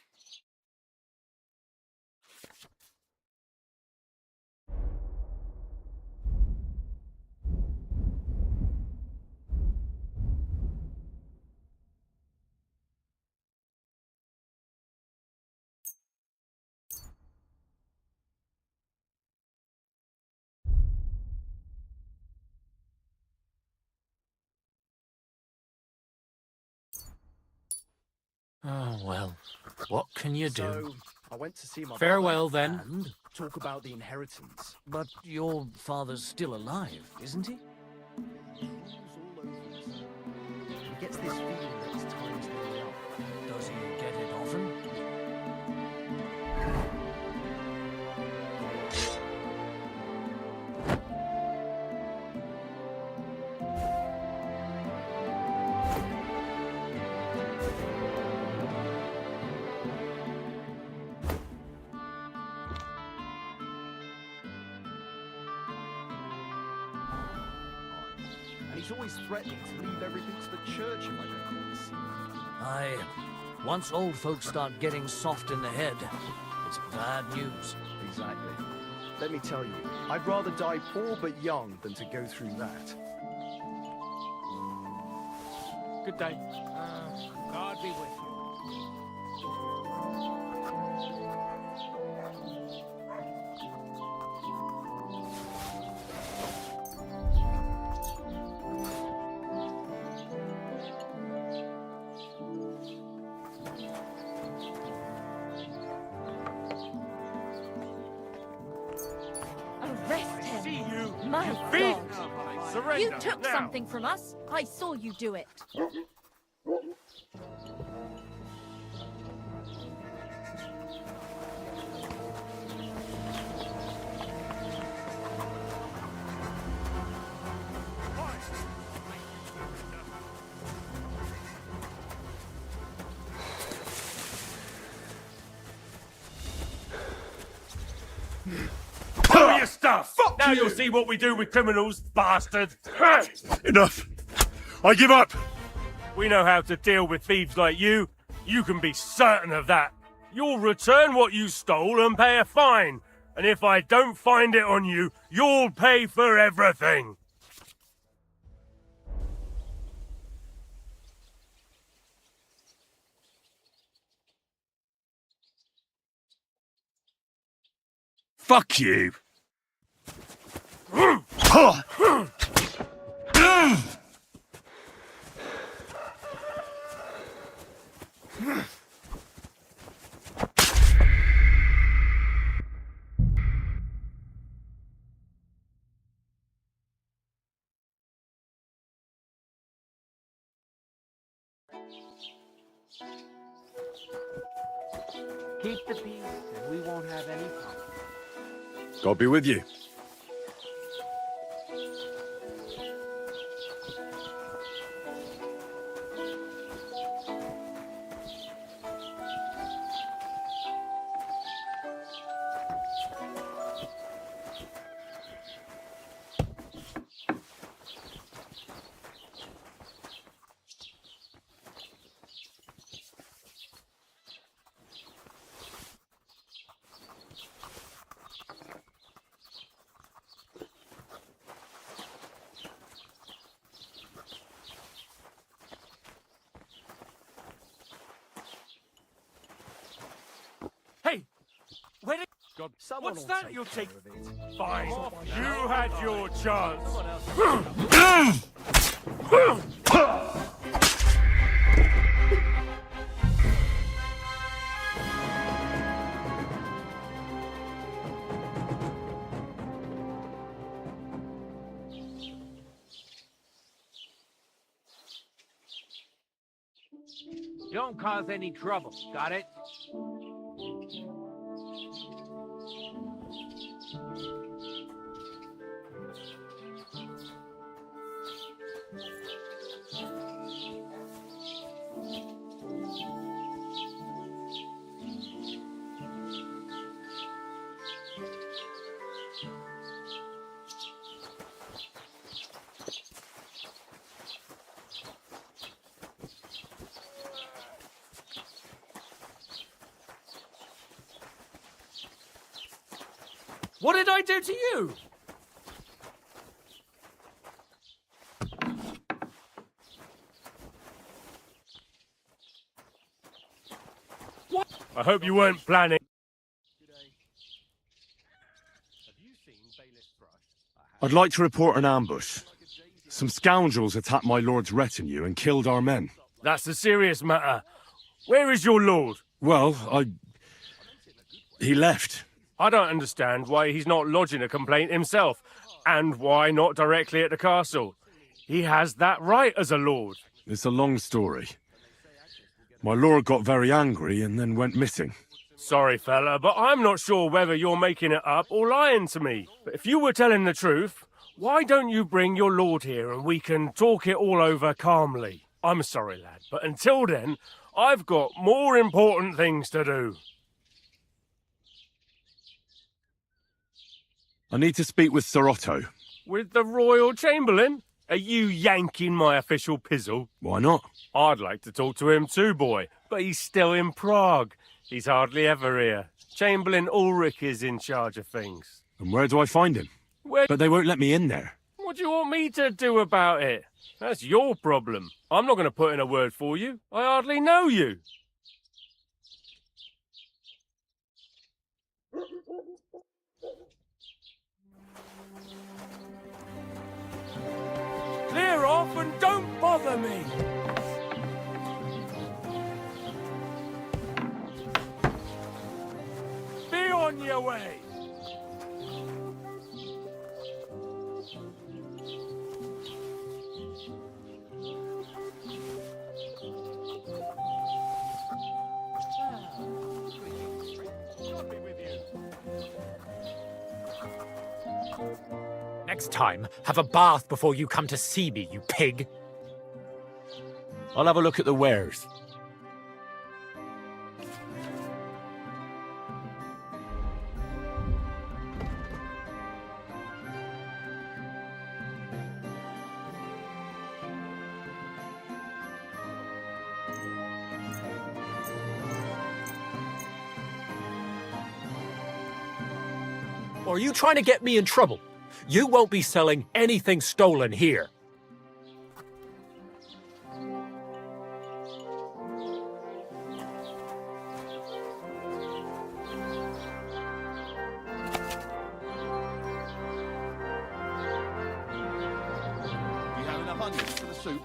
Oh, well, what can you do? So, I went to see my Farewell, brother then. and talk about the inheritance. But your father's still alive, isn't he? He gets this feeling that his time's nearly up. Does he get it often? And he's always threatening to leave everything to the church if I don't come to see him. Aye. Once old folks start getting soft in the head, it's bad news. Exactly. Let me tell you, I'd rather die poor but young than to go through that. Good day. God be with you. Arrest him! See you. My You God! thief! Surrender You took now. something from us. I saw you do it. Pull your stuff! Now you'll see what we do with criminals, bastard! Enough! I give up! We know how to deal with thieves like you. You can be certain of that. You'll return what you stole and pay a fine. And if I don't find it on you, you'll pay for everything. Fuck you! Keep the peace, and we won't have any problems. God be with you. Hey! Where did... God, What's that you'll take? Fine. You had your chance. Don't cause any trouble, got it? What did I do to you? I hope you weren't planning. I'd like to report an ambush. Some scoundrels attacked my lord's retinue and killed our men. That's a serious matter. Where is your lord? Well, He left. I don't understand why he's not lodging a complaint himself, and why not directly at the castle. He has that right as a lord. It's a long story. My lord got very angry and then went missing. Sorry, fella, but I'm not sure whether you're making it up or lying to me. But if you were telling the truth, why don't you bring your lord here and we can talk it all over calmly? I'm sorry, lad, but until then, I've got more important things to do. I need to speak with Sir Otto. With the Royal Chamberlain? Are you yanking my official pizzle? Why not? I'd like to talk to him too, boy, but he's still in Prague. He's hardly ever here. Chamberlain Ulrich is in charge of things. And where do I find him? But they won't let me in there. What do you want me to do about it? That's your problem. I'm not going to put in a word for you. I hardly know you. Clear off and don't bother me. Be on your way. Next time, have a bath before you come to see me, you pig. I'll have a look at the wares. Or are you trying to get me in trouble? You won't be selling anything stolen here. You have enough onions for the soup?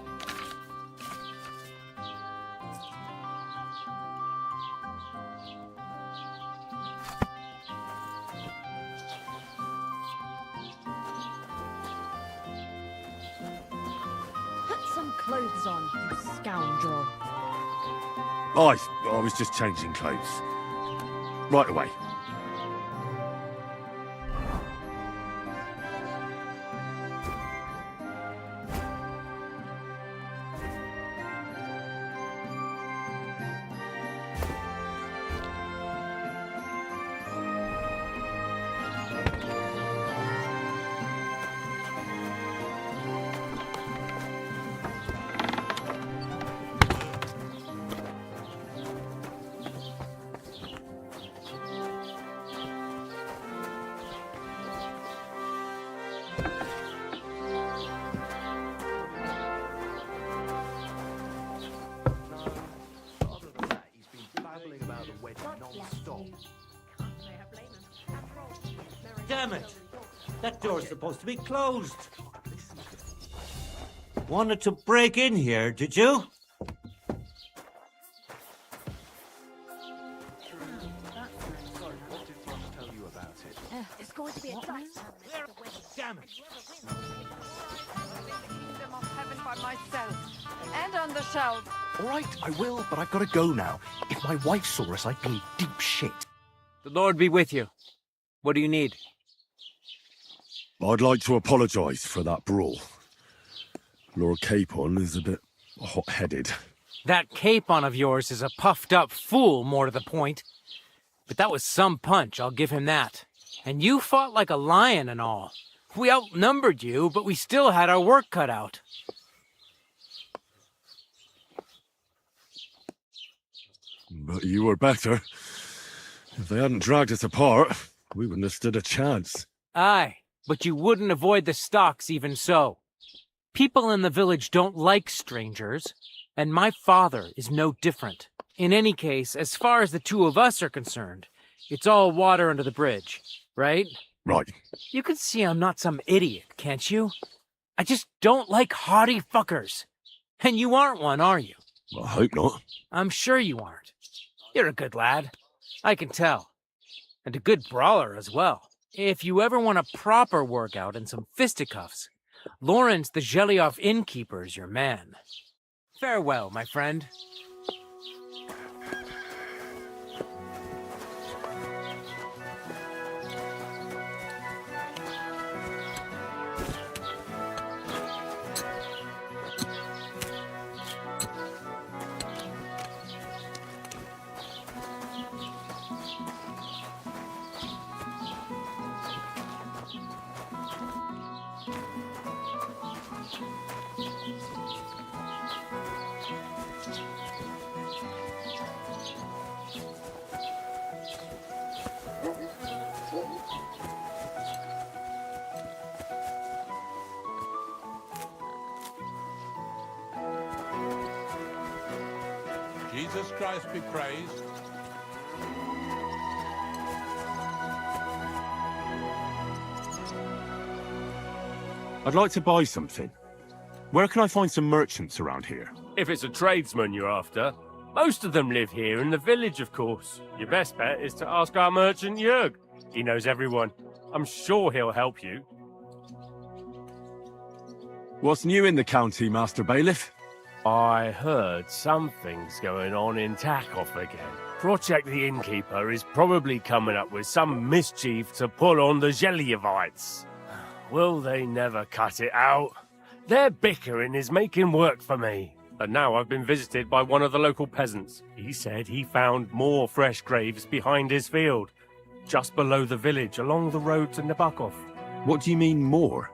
Put some clothes on, you scoundrel. I was just changing clothes. Right away. Damn it! That door's supposed to be closed. Wanted to break in here, did you? It's going to be a fight. Damn it! Kingdom of heaven by myself and on the shelf. All right, I will, but I've got to go now. If my wife saw us, I'd be deep shit. The Lord be with you. What do you need? I'd like to apologise for that brawl. Lord Capon is a bit hot-headed. That Capon of yours is a puffed-up fool, more to the point. But that was some punch, I'll give him that. And you fought like a lion and all. We outnumbered you, but we still had our work cut out. But you were better. If they hadn't dragged us apart, we wouldn't have stood a chance. Aye, but you wouldn't avoid the stocks even so. People in the village don't like strangers, and my father is no different. In any case, as far as the two of us are concerned, it's all water under the bridge, right? Right. You can see I'm not some idiot, can't you? I just don't like haughty fuckers. And you aren't one, are you? I hope not. I'm sure you aren't. You're a good lad. I can tell. And a good brawler as well. If you ever want a proper workout and some fisticuffs, Lawrence the Zhelyov innkeeper is your man. Farewell, my friend. Jesus Christ be praised. I'd like to buy something. Where can I find some merchants around here? If it's a tradesman you're after, most of them live here in the village, of course. Your best bet is to ask our merchant Jörg. He knows everyone. I'm sure he'll help you. What's new in the county, Master Bailiff? I heard something's going on in Takov again. Project the Innkeeper is probably coming up with some mischief to pull on the Zhelyevites. Will they never cut it out? Their bickering is making work for me. And now I've been visited by one of the local peasants. He said he found more fresh graves behind his field, just below the village, along the road to Nabokov. What do you mean, more?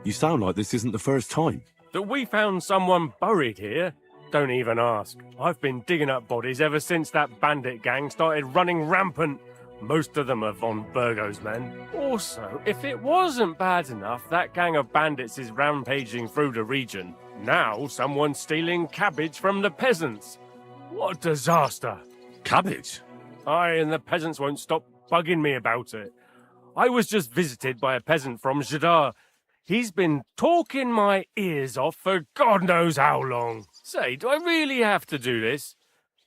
You sound like this isn't the first time. That we found someone buried here? Don't even ask. I've been digging up bodies ever since that bandit gang started running rampant. Most of them are von Burgo's men. Also, if it wasn't bad enough that gang of bandits is rampaging through the region, now someone's stealing cabbage from the peasants. What a disaster. Cabbage? Aye, and the peasants won't stop bugging me about it. I was just visited by a peasant from Zhadar. He's been talking my ears off for God knows how long. Say, do I really have to do this?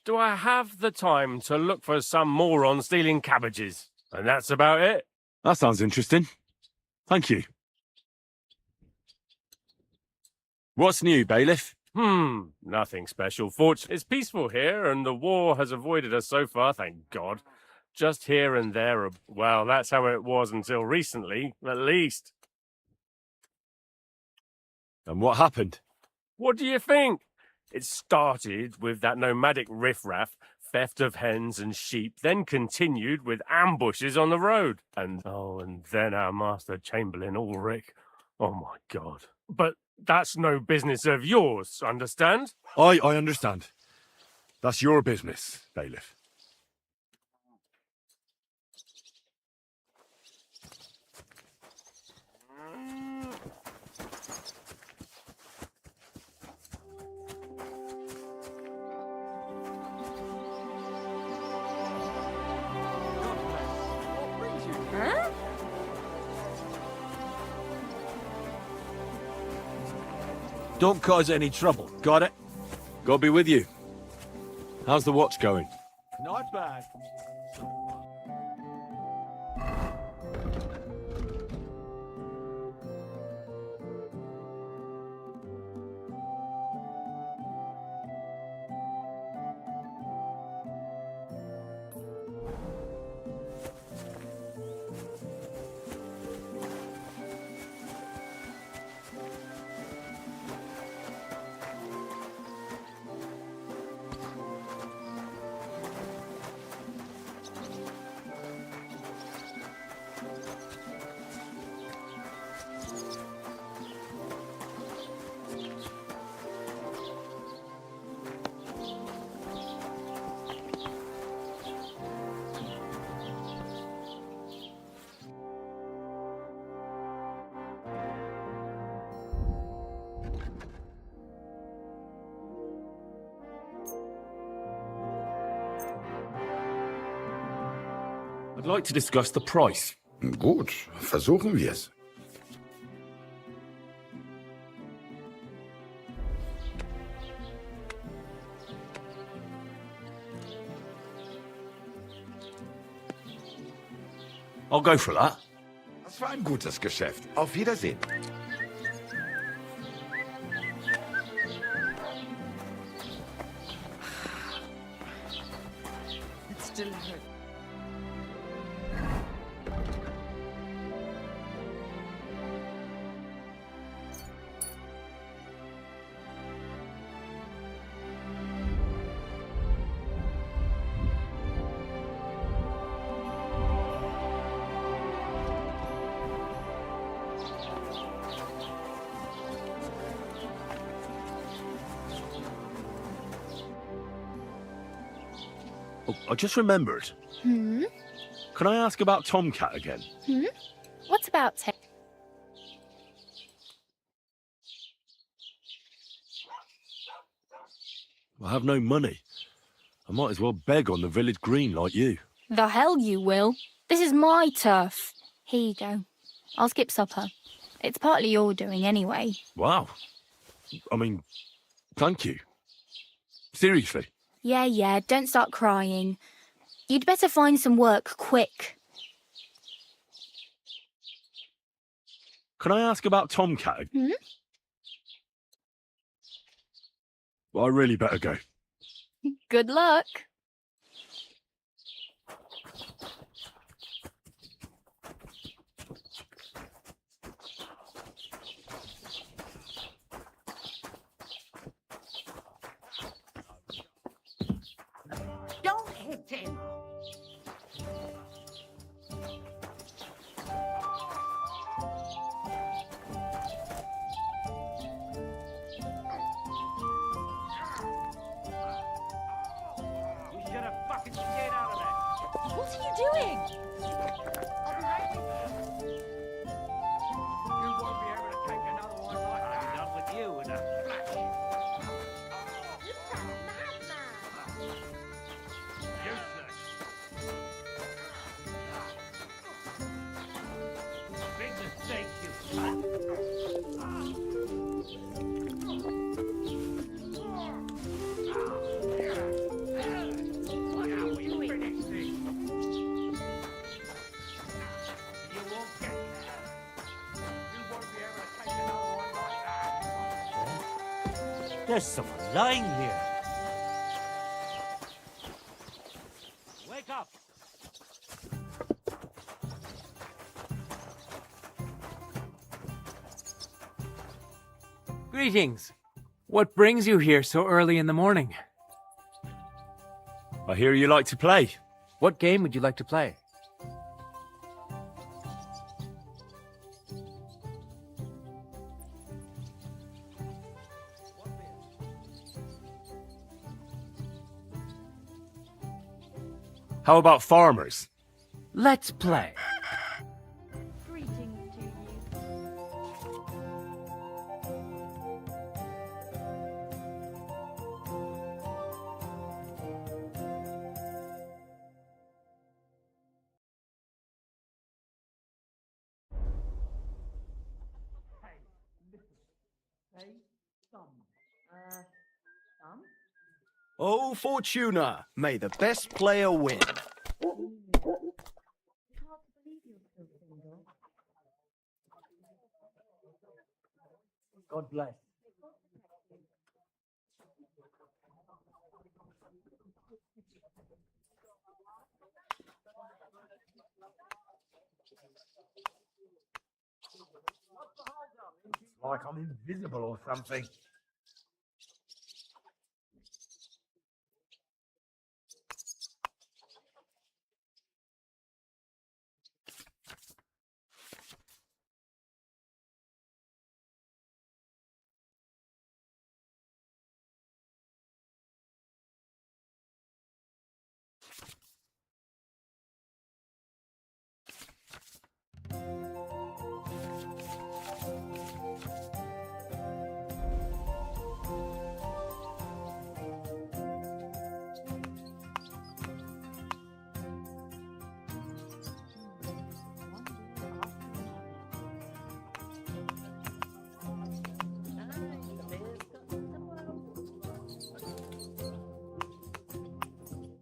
Do I have the time to look for some moron stealing cabbages? And that's about it. That sounds interesting. Thank you. What's new, Bailiff? Nothing special. Fortunately, it's peaceful here, and the war has avoided us so far, thank God. Just here and there, well, that's how it was until recently, at least. And what happened? What do you think? It started with that nomadic riffraff, theft of hens and sheep, then continued with ambushes on the road. And then our Master Chamberlain Ulrich. Oh my God. But that's no business of yours, understand? I understand. That's your business, Bailiff. Huh? Don't cause any trouble. Got it? God be with you. How's the watch going? Not bad. I'd like to discuss the price. Gut, versuchen wir's. I'll go for that. Das war ein gutes Geschäft. Auf Wiedersehen. It still hurts. Oh, I just remembered. Hmm? Can I ask about Tomcat again? Hmm? What about him? I have no money. I might as well beg on the village green like you. The hell you will. This is my turf. Here you go. I'll skip supper. It's partly your doing anyway. Wow. I mean, thank you. Seriously. Yeah, don't start crying. You'd better find some work quick. Can I ask about Tomcat? Hmm? Well, I really better go. Good luck. Don't hit him. You should have fucking stayed out of that. What are you doing? You won't be able to take another one like that. I'm done with you in a flash. Useless. Big mistake, you cunt. There's someone lying here. Wake up! Greetings. What brings you here so early in the morning? I hear you like to play. What game would you like to play? How about farmers? Let's play. Greetings to you. Oh, Fortuna, may the best player win. God bless. Like I'm invisible or something.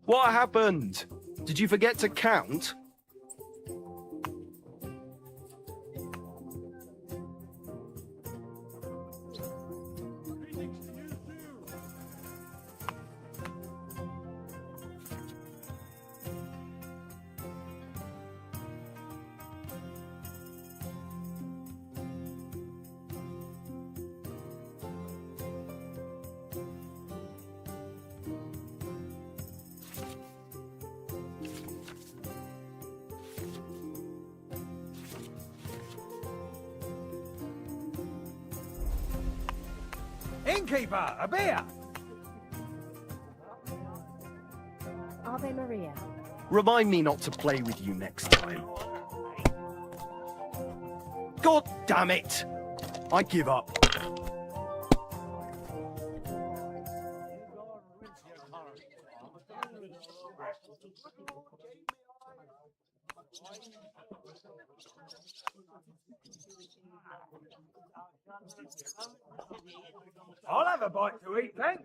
What happened? Did you forget to count? Innkeeper, a beer! Ave Maria. Remind me not to play with you next time. God damn it! I give up. I'll have a bite to eat, thanks.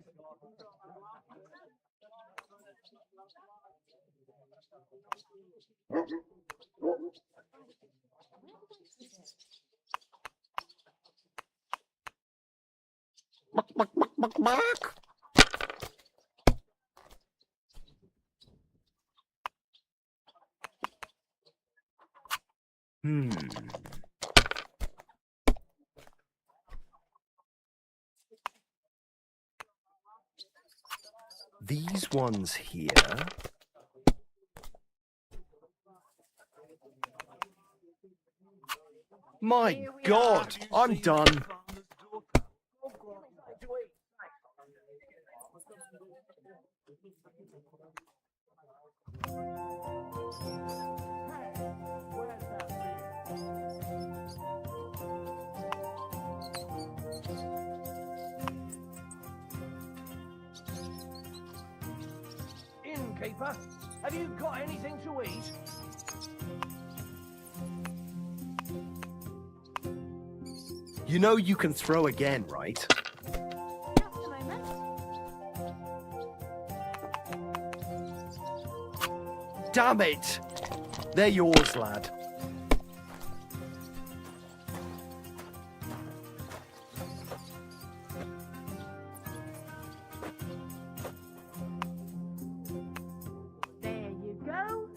These ones here. My God, I'm done. Innkeeper, have you got anything to eat? You know you can throw again, right? Just a moment. Damn it! They're yours, lad. There you go.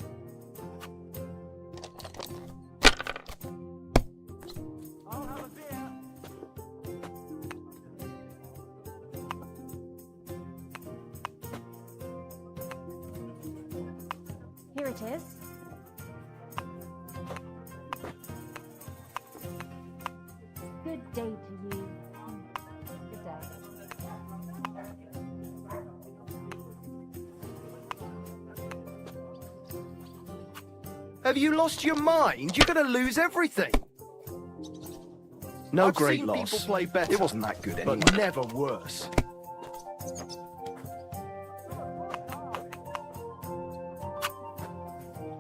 I'll have a beer. Here it is. Good day to you. Good day. Have you lost your mind? You're gonna lose everything. No I've great seen loss. people play better. It wasn't that good anyway. But Never worse.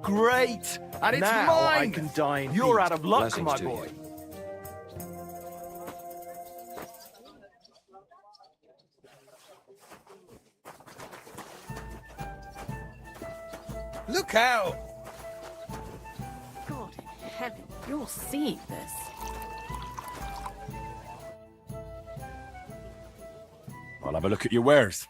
Great! And it's Now mine! I can die in You're peace. out of luck, Blessings my to boy. you. Look out! God in heaven, you're seeing this. I'll have a look at your wares.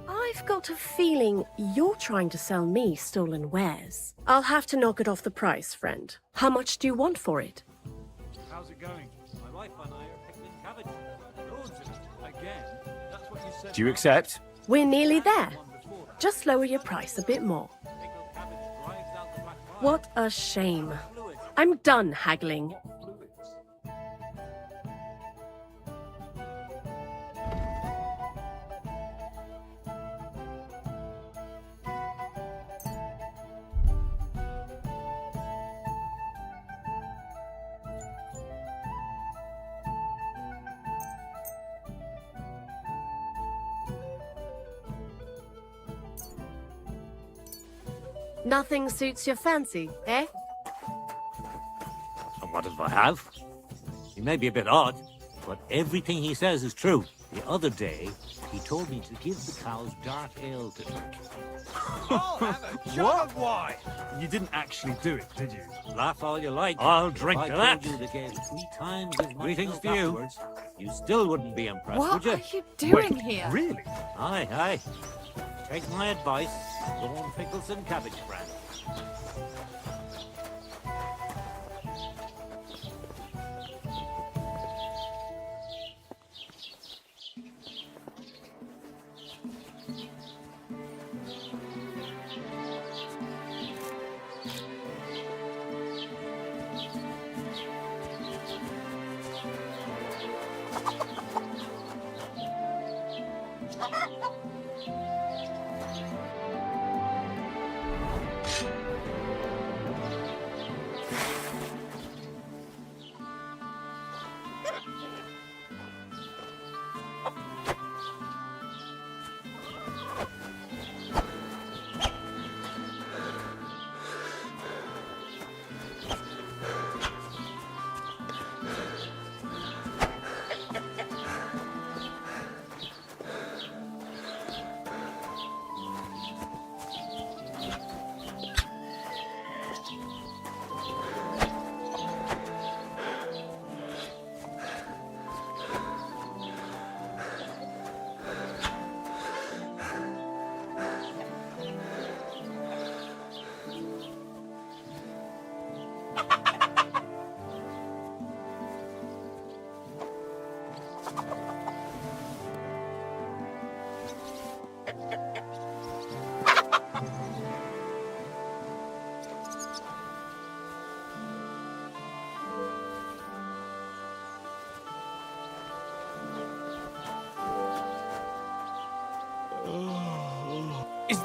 I've got a feeling you're trying to sell me stolen wares. I'll have to knock it off the price, friend. How much do you want for it? How's it going? My wife and I are picking cabbage. Loads of it. Again? That's what you said. Do you accept? We're nearly there. Just lower your price a bit more. What a shame. I'm done haggling. Nothing suits your fancy, eh? And what if I have? He may be a bit odd, but everything he says is true. The other day, he told me to give the cows dark ale to drink. I'll have a jug of wine! You didn't actually do it, did you? Laugh all you like. I'll drink if to I that. told you to give 3 times as much milk afterwards, you still wouldn't be impressed, What would you? are you doing here? Really? Aye, aye. Take my advice. Go and pickle some cabbage, friend.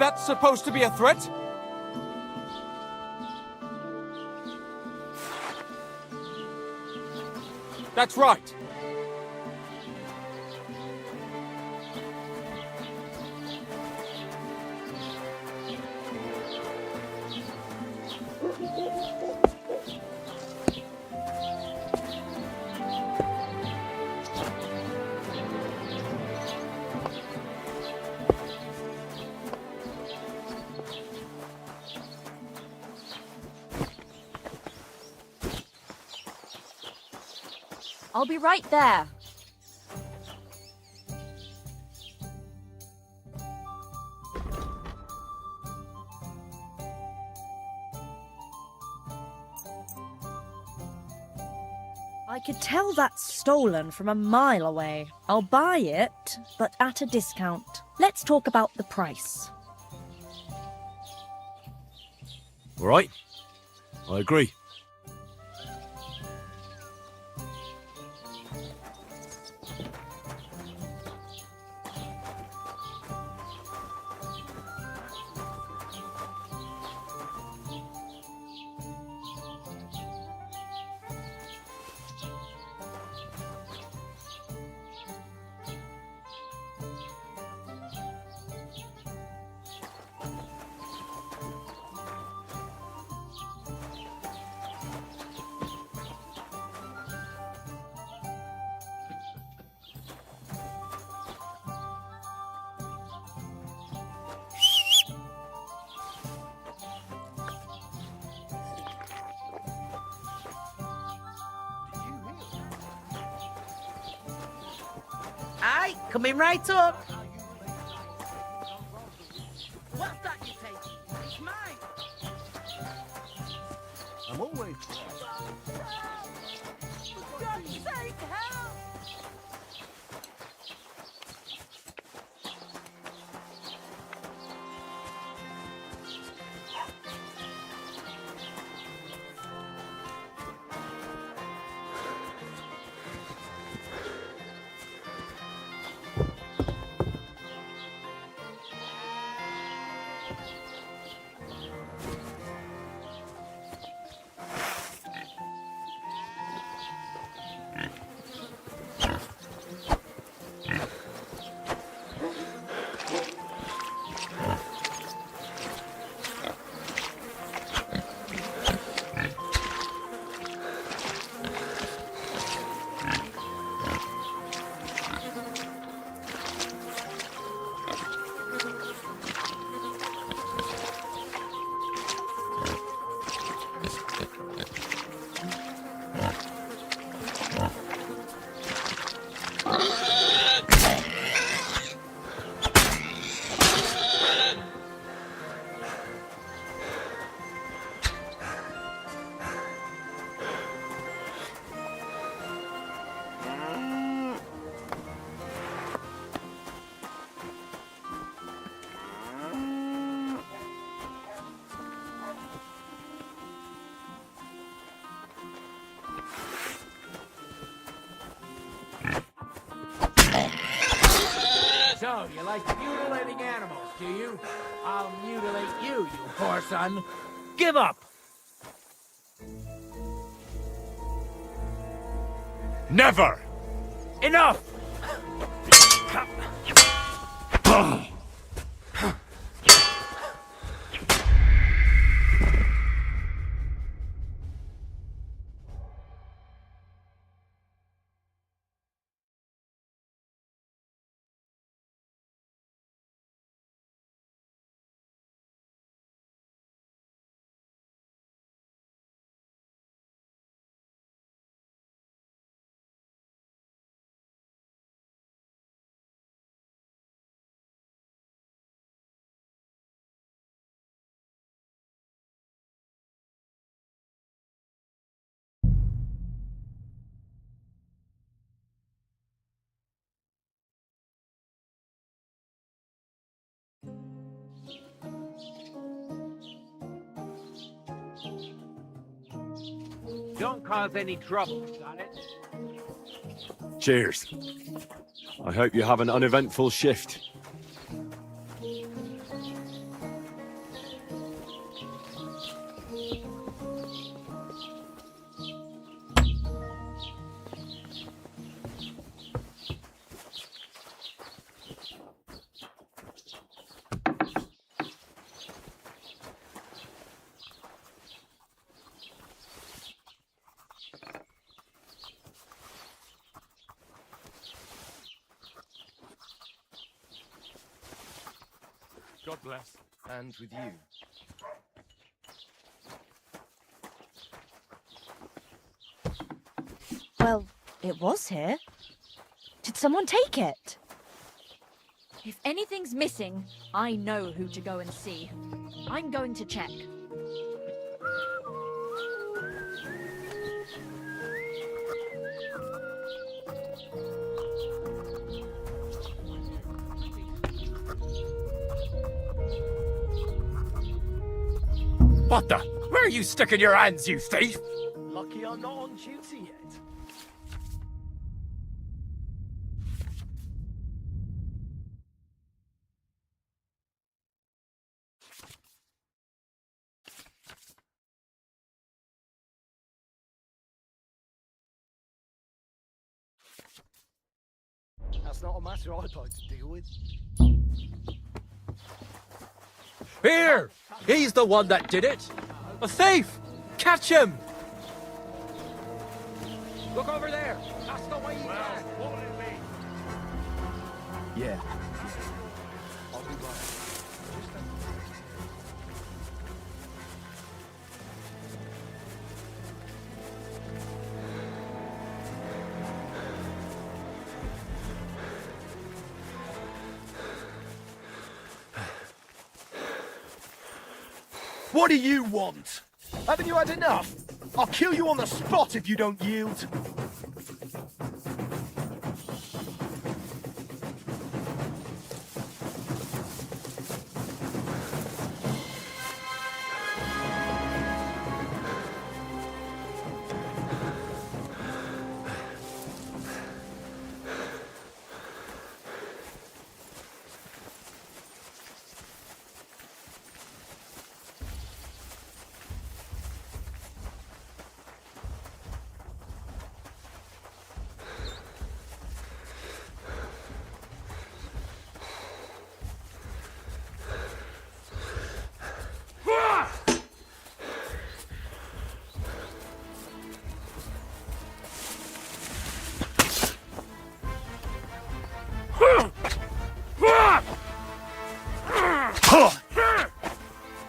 that supposed to be a threat? That's right. I'll be right there. I could tell that's stolen from a mile away. I'll buy it, but at a discount. Let's talk about the price. All right. I agree. Aye, coming right up. What's that you take? It's mine. I'm always... For God's sake, help! So, you like mutilating animals, do you? I'll mutilate you, you poor son. Give up! Never! Enough! Don't cause any trouble, got it? Cheers. I hope you have an uneventful shift. God bless. And with you. Well, it was here. Did someone take it? If anything's missing, I know who to go and see. I'm going to check. What the? Where are you sticking your hands, you thief? Lucky I'm not on duty yet. That's not a matter I'd like to deal with. Here! He's the one that did it! A thief! Catch him! Look over there! That's the way you go! What will it be? Yeah. I'll be right. What do you want? Haven't you had enough? I'll kill you on the spot if you don't yield.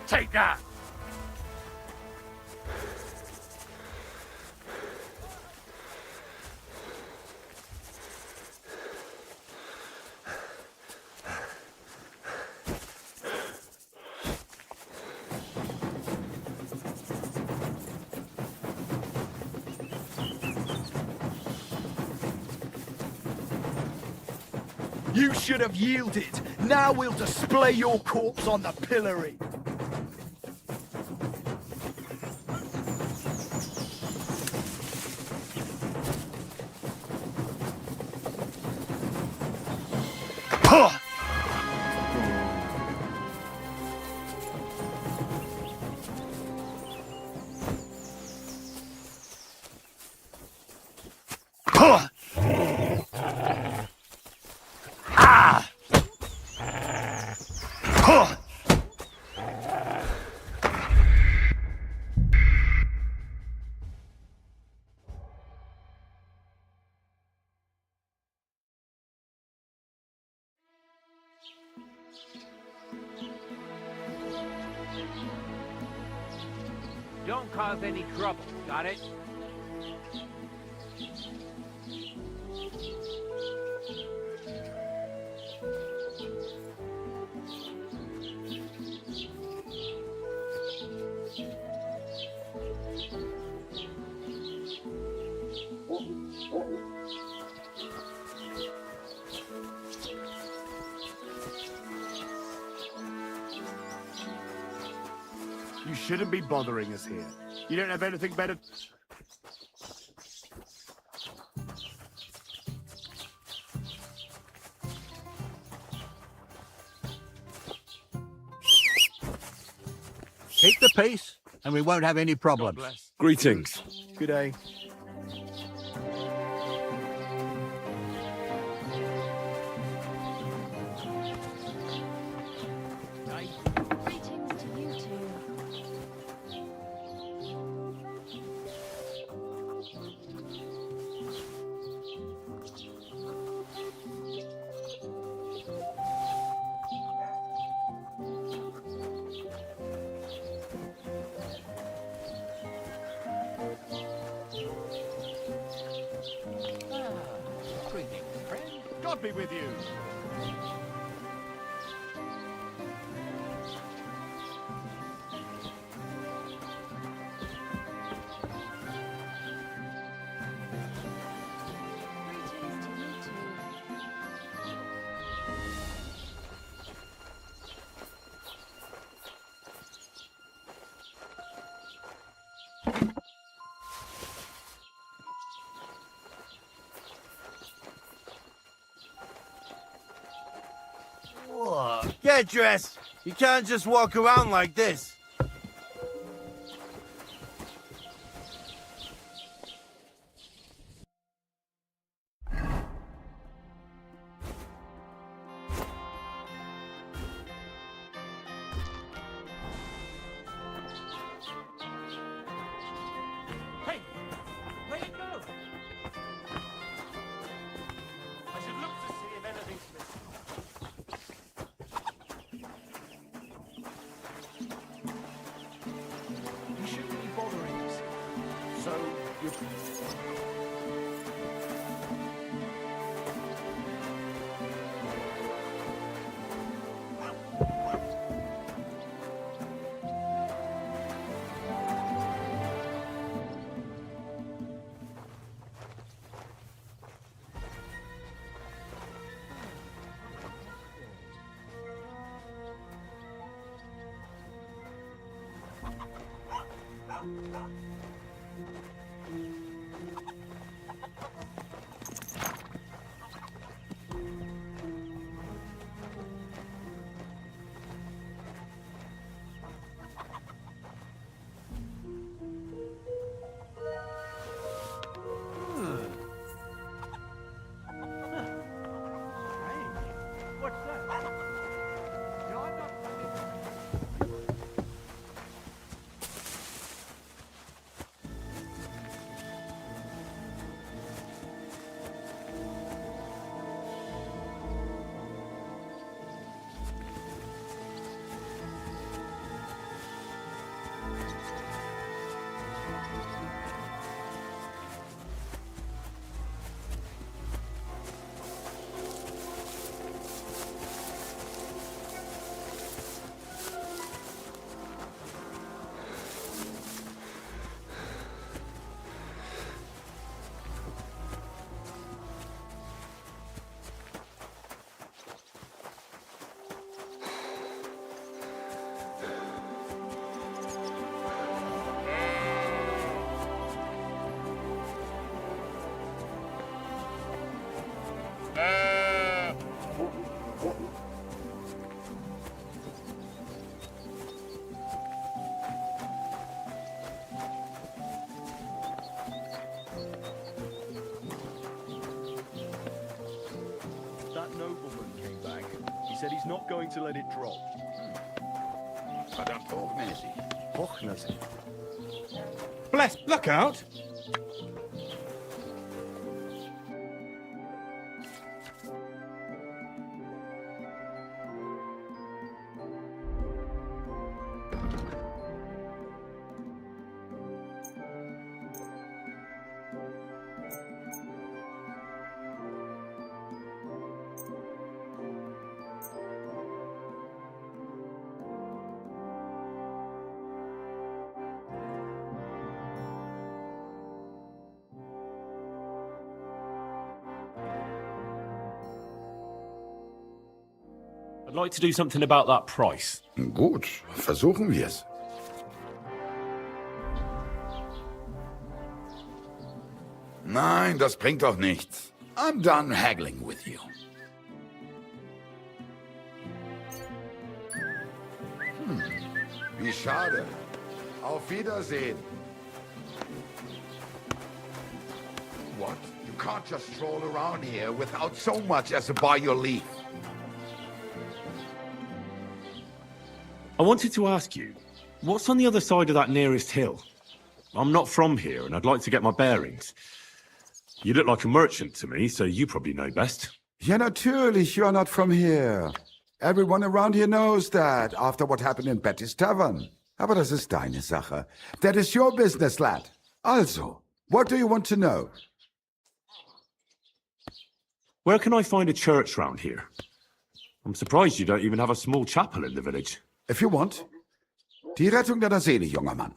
Take that! You should have yielded. Now we'll display your corpse on the pillory. Don't cause any trouble, got it? You shouldn't be bothering us here. You don't have anything better... Keep the peace. and we won't have any problems. Greetings. Good day. Greetings to you two. Greetings, friend. God be with you. Greetings to you two. Whoa, get dressed. You can't just walk around like this. Hey, where'd it go? I should look to see if anything's missing. You shouldn't be bothering us. So, you're... What's that? No, I'm not... That nobleman came back. He said he's not going to let it drop. Verdammt hochnäsig. Hochnäsig. Bless, look out! I'd like to do something about that price. Gut, versuchen wir's. Nein, das bringt doch nichts. I'm done haggling with you. Wie schade. Auf Wiedersehen. What? You can't just stroll around here without so much as a by your leave. I wanted to ask you, what's on the other side of that nearest hill? I'm not from here, and I'd like to get my bearings. You look like a merchant to me, so you probably know best. Ja, natürlich, you're not from here. Everyone around here knows that, after what happened in Betty's Tavern. Aber das ist deine Sache. That is your business, lad. Also, what do you want to know? Where can I find a church round here? I'm surprised you don't even have a small chapel in the village. If you want. Die Rettung deiner Seele, junger Mann.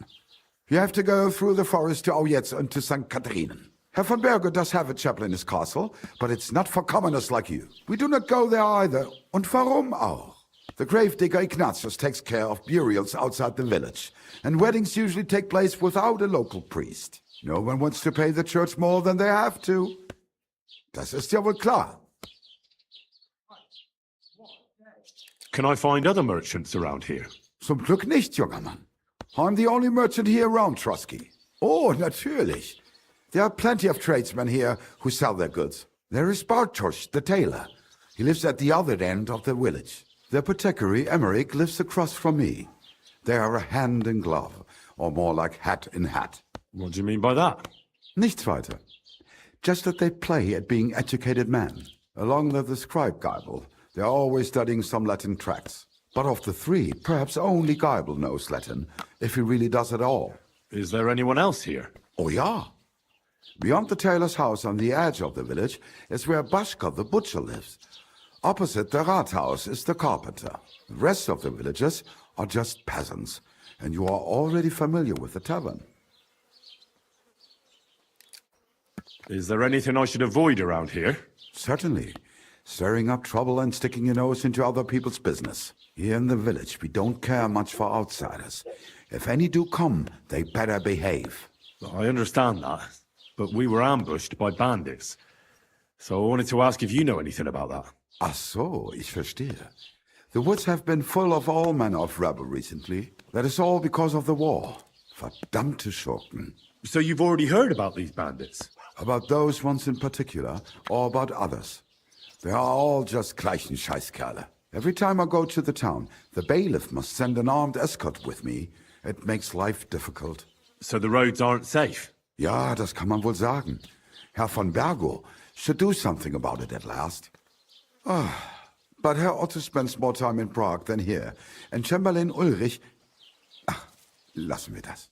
You have to go through the forest to Aujetz and to St. Katharinen. Herr von Berge does have a chapel in his castle, but it's not for commoners like you. We do not go there either. Und warum auch? The gravedigger Ignatius takes care of burials outside the village, and weddings usually take place without a local priest. No one wants to pay the church more than they have to. Das ist ja wohl klar. Can I find other merchants around here? Zum Glück nicht, junger Mann. I'm the only merchant here around, Trotsky. Oh, natürlich. There are plenty of tradesmen here who sell their goods. There is Bartosz, the tailor. He lives at the other end of the village. The apothecary, Emmerich, lives across from me. They are a hand in glove, or more like hat in hat. What do you mean by that? Nichts weiter. Just that they play at being educated men. Along with the scribe Geibel, they are always studying some Latin tracts. But of the three, perhaps only Geibel knows Latin, if he really does at all. Is there anyone else here? Oh, yeah. Beyond the tailor's house on the edge of the village is where Bashka the butcher lives. Opposite the Rathaus is the carpenter. The rest of the villagers are just peasants, and you are already familiar with the tavern. Is there anything I should avoid around here? Certainly. Stirring up trouble and sticking your nose into other people's business. Here in the village, we don't care much for outsiders. If any do come, they better behave. I understand that, but we were ambushed by bandits. So I wanted to ask if you know anything about that. Ach so, ich verstehe. The woods have been full of all manner of rebel recently. That is all because of the war. Verdammte Schurken. So you've already heard about these bandits? About those ones in particular, or about others. They are all just gleichen Scheißkerle. Every time I go to the town, the bailiff must send an armed escort with me. It makes life difficult. So the roads aren't safe? Ja, das kann man wohl sagen. Herr von Bergo should do something about it at last. But Herr Otto spends more time in Prague than here, and Chamberlain Ulrich... Ach, lassen wir das.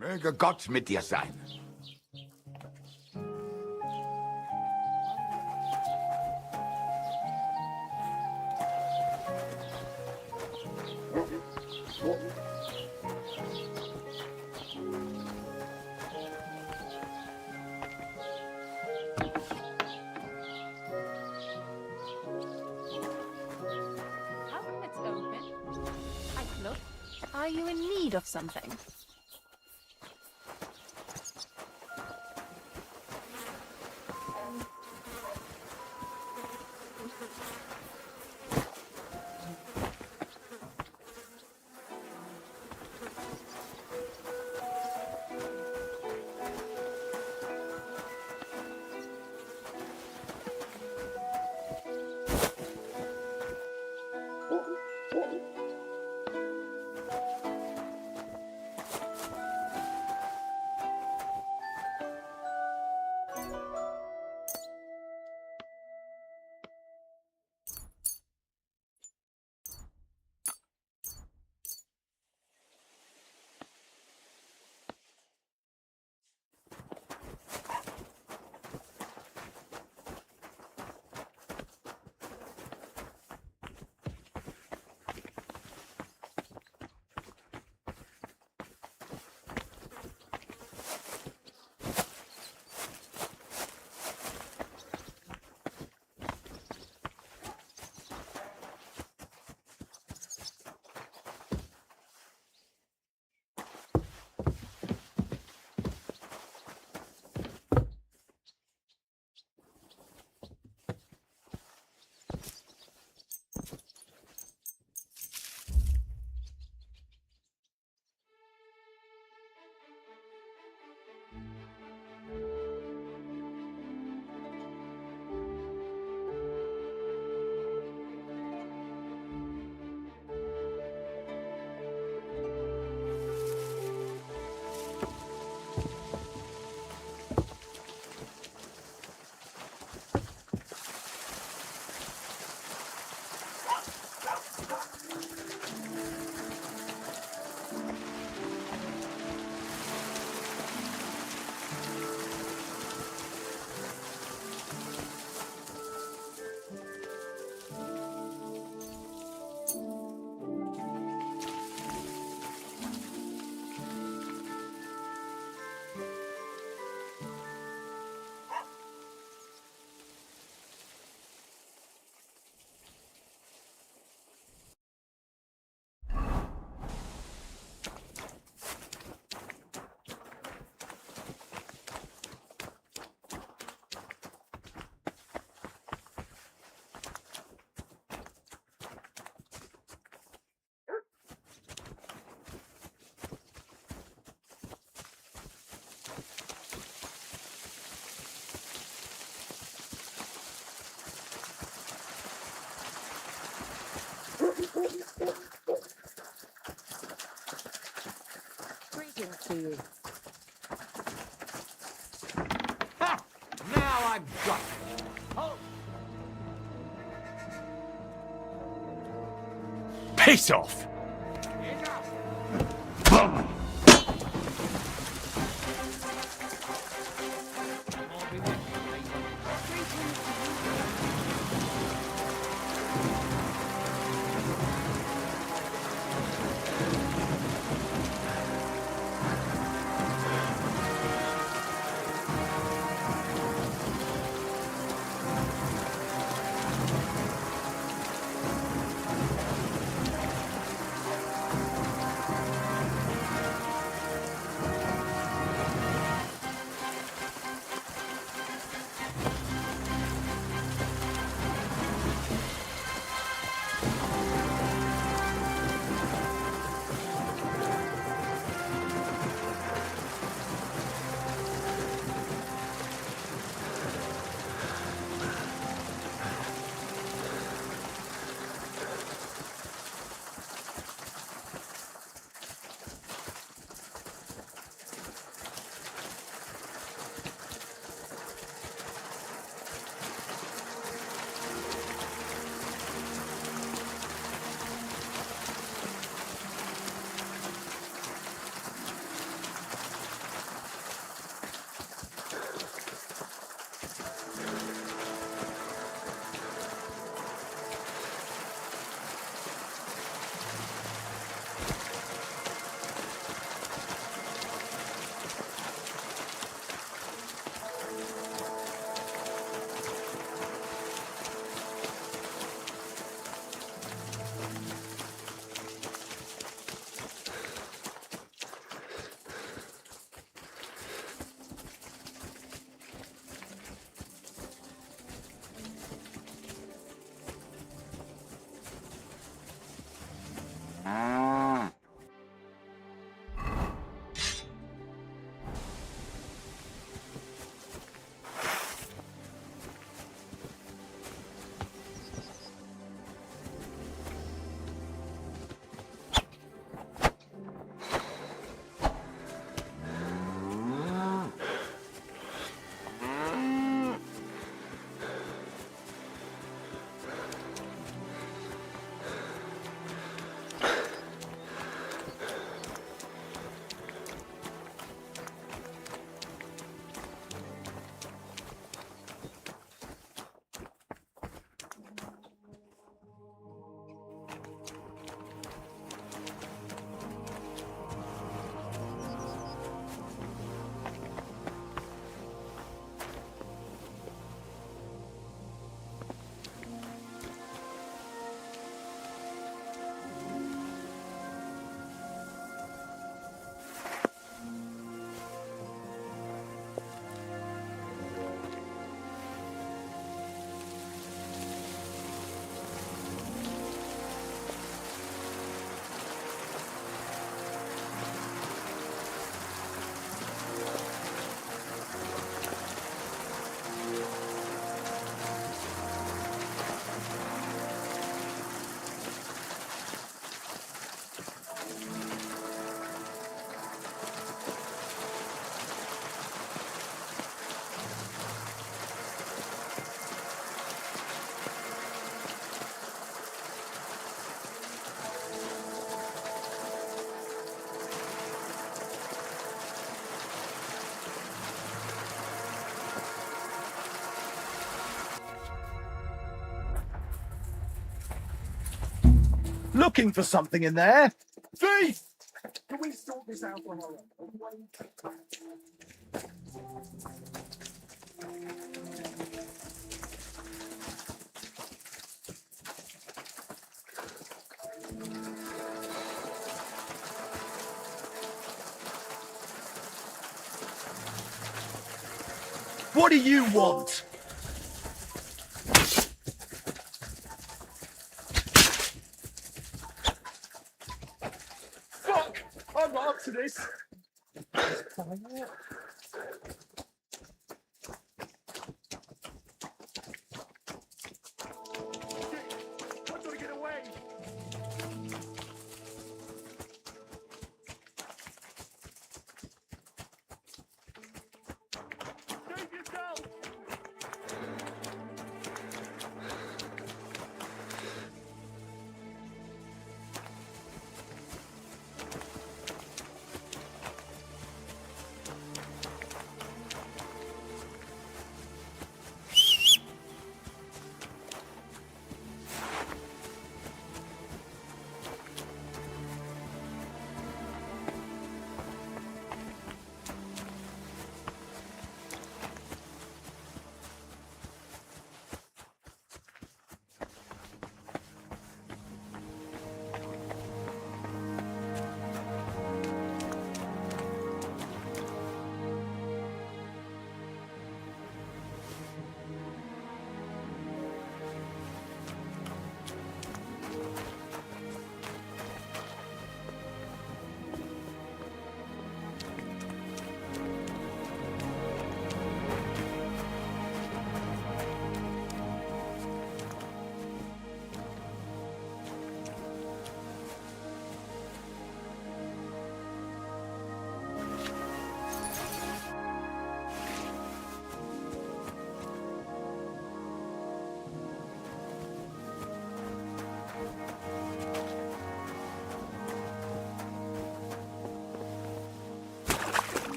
Möge Gott mit dir sein. How come it's open? I look. Are you in need of something? Ha! Now I've got it. Oh. Piss off! Looking for something in there? Thief! Can we sort this out on our own? What do you want? Fuck! I'm not up to this. How do I get away?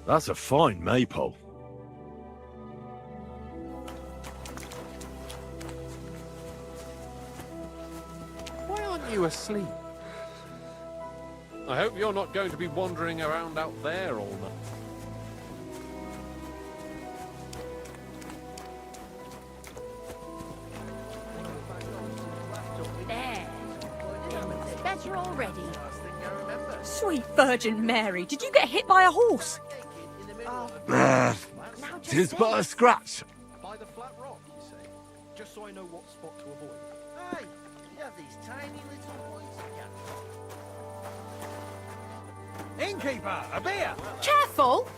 That's a fine maypole. Why aren't you asleep? I hope you're not going to be wandering around out there all night. There. It's better already. Sweet Virgin Mary, did you get hit by a horse? Tis but a scratch. By the flat rock, you say? Just so I know what spot to avoid. Hey, you have these tiny little points again. Innkeeper, a beer! Careful!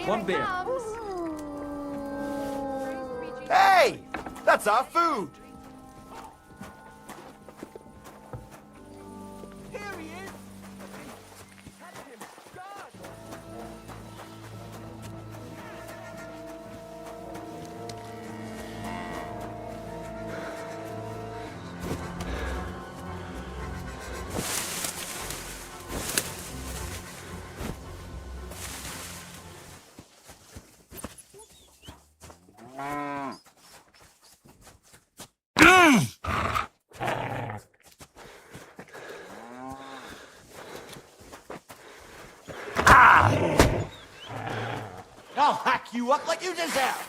One beer. Hey! That's our food! Here he is! Catch him! Guard! I'll hack you up like you deserve!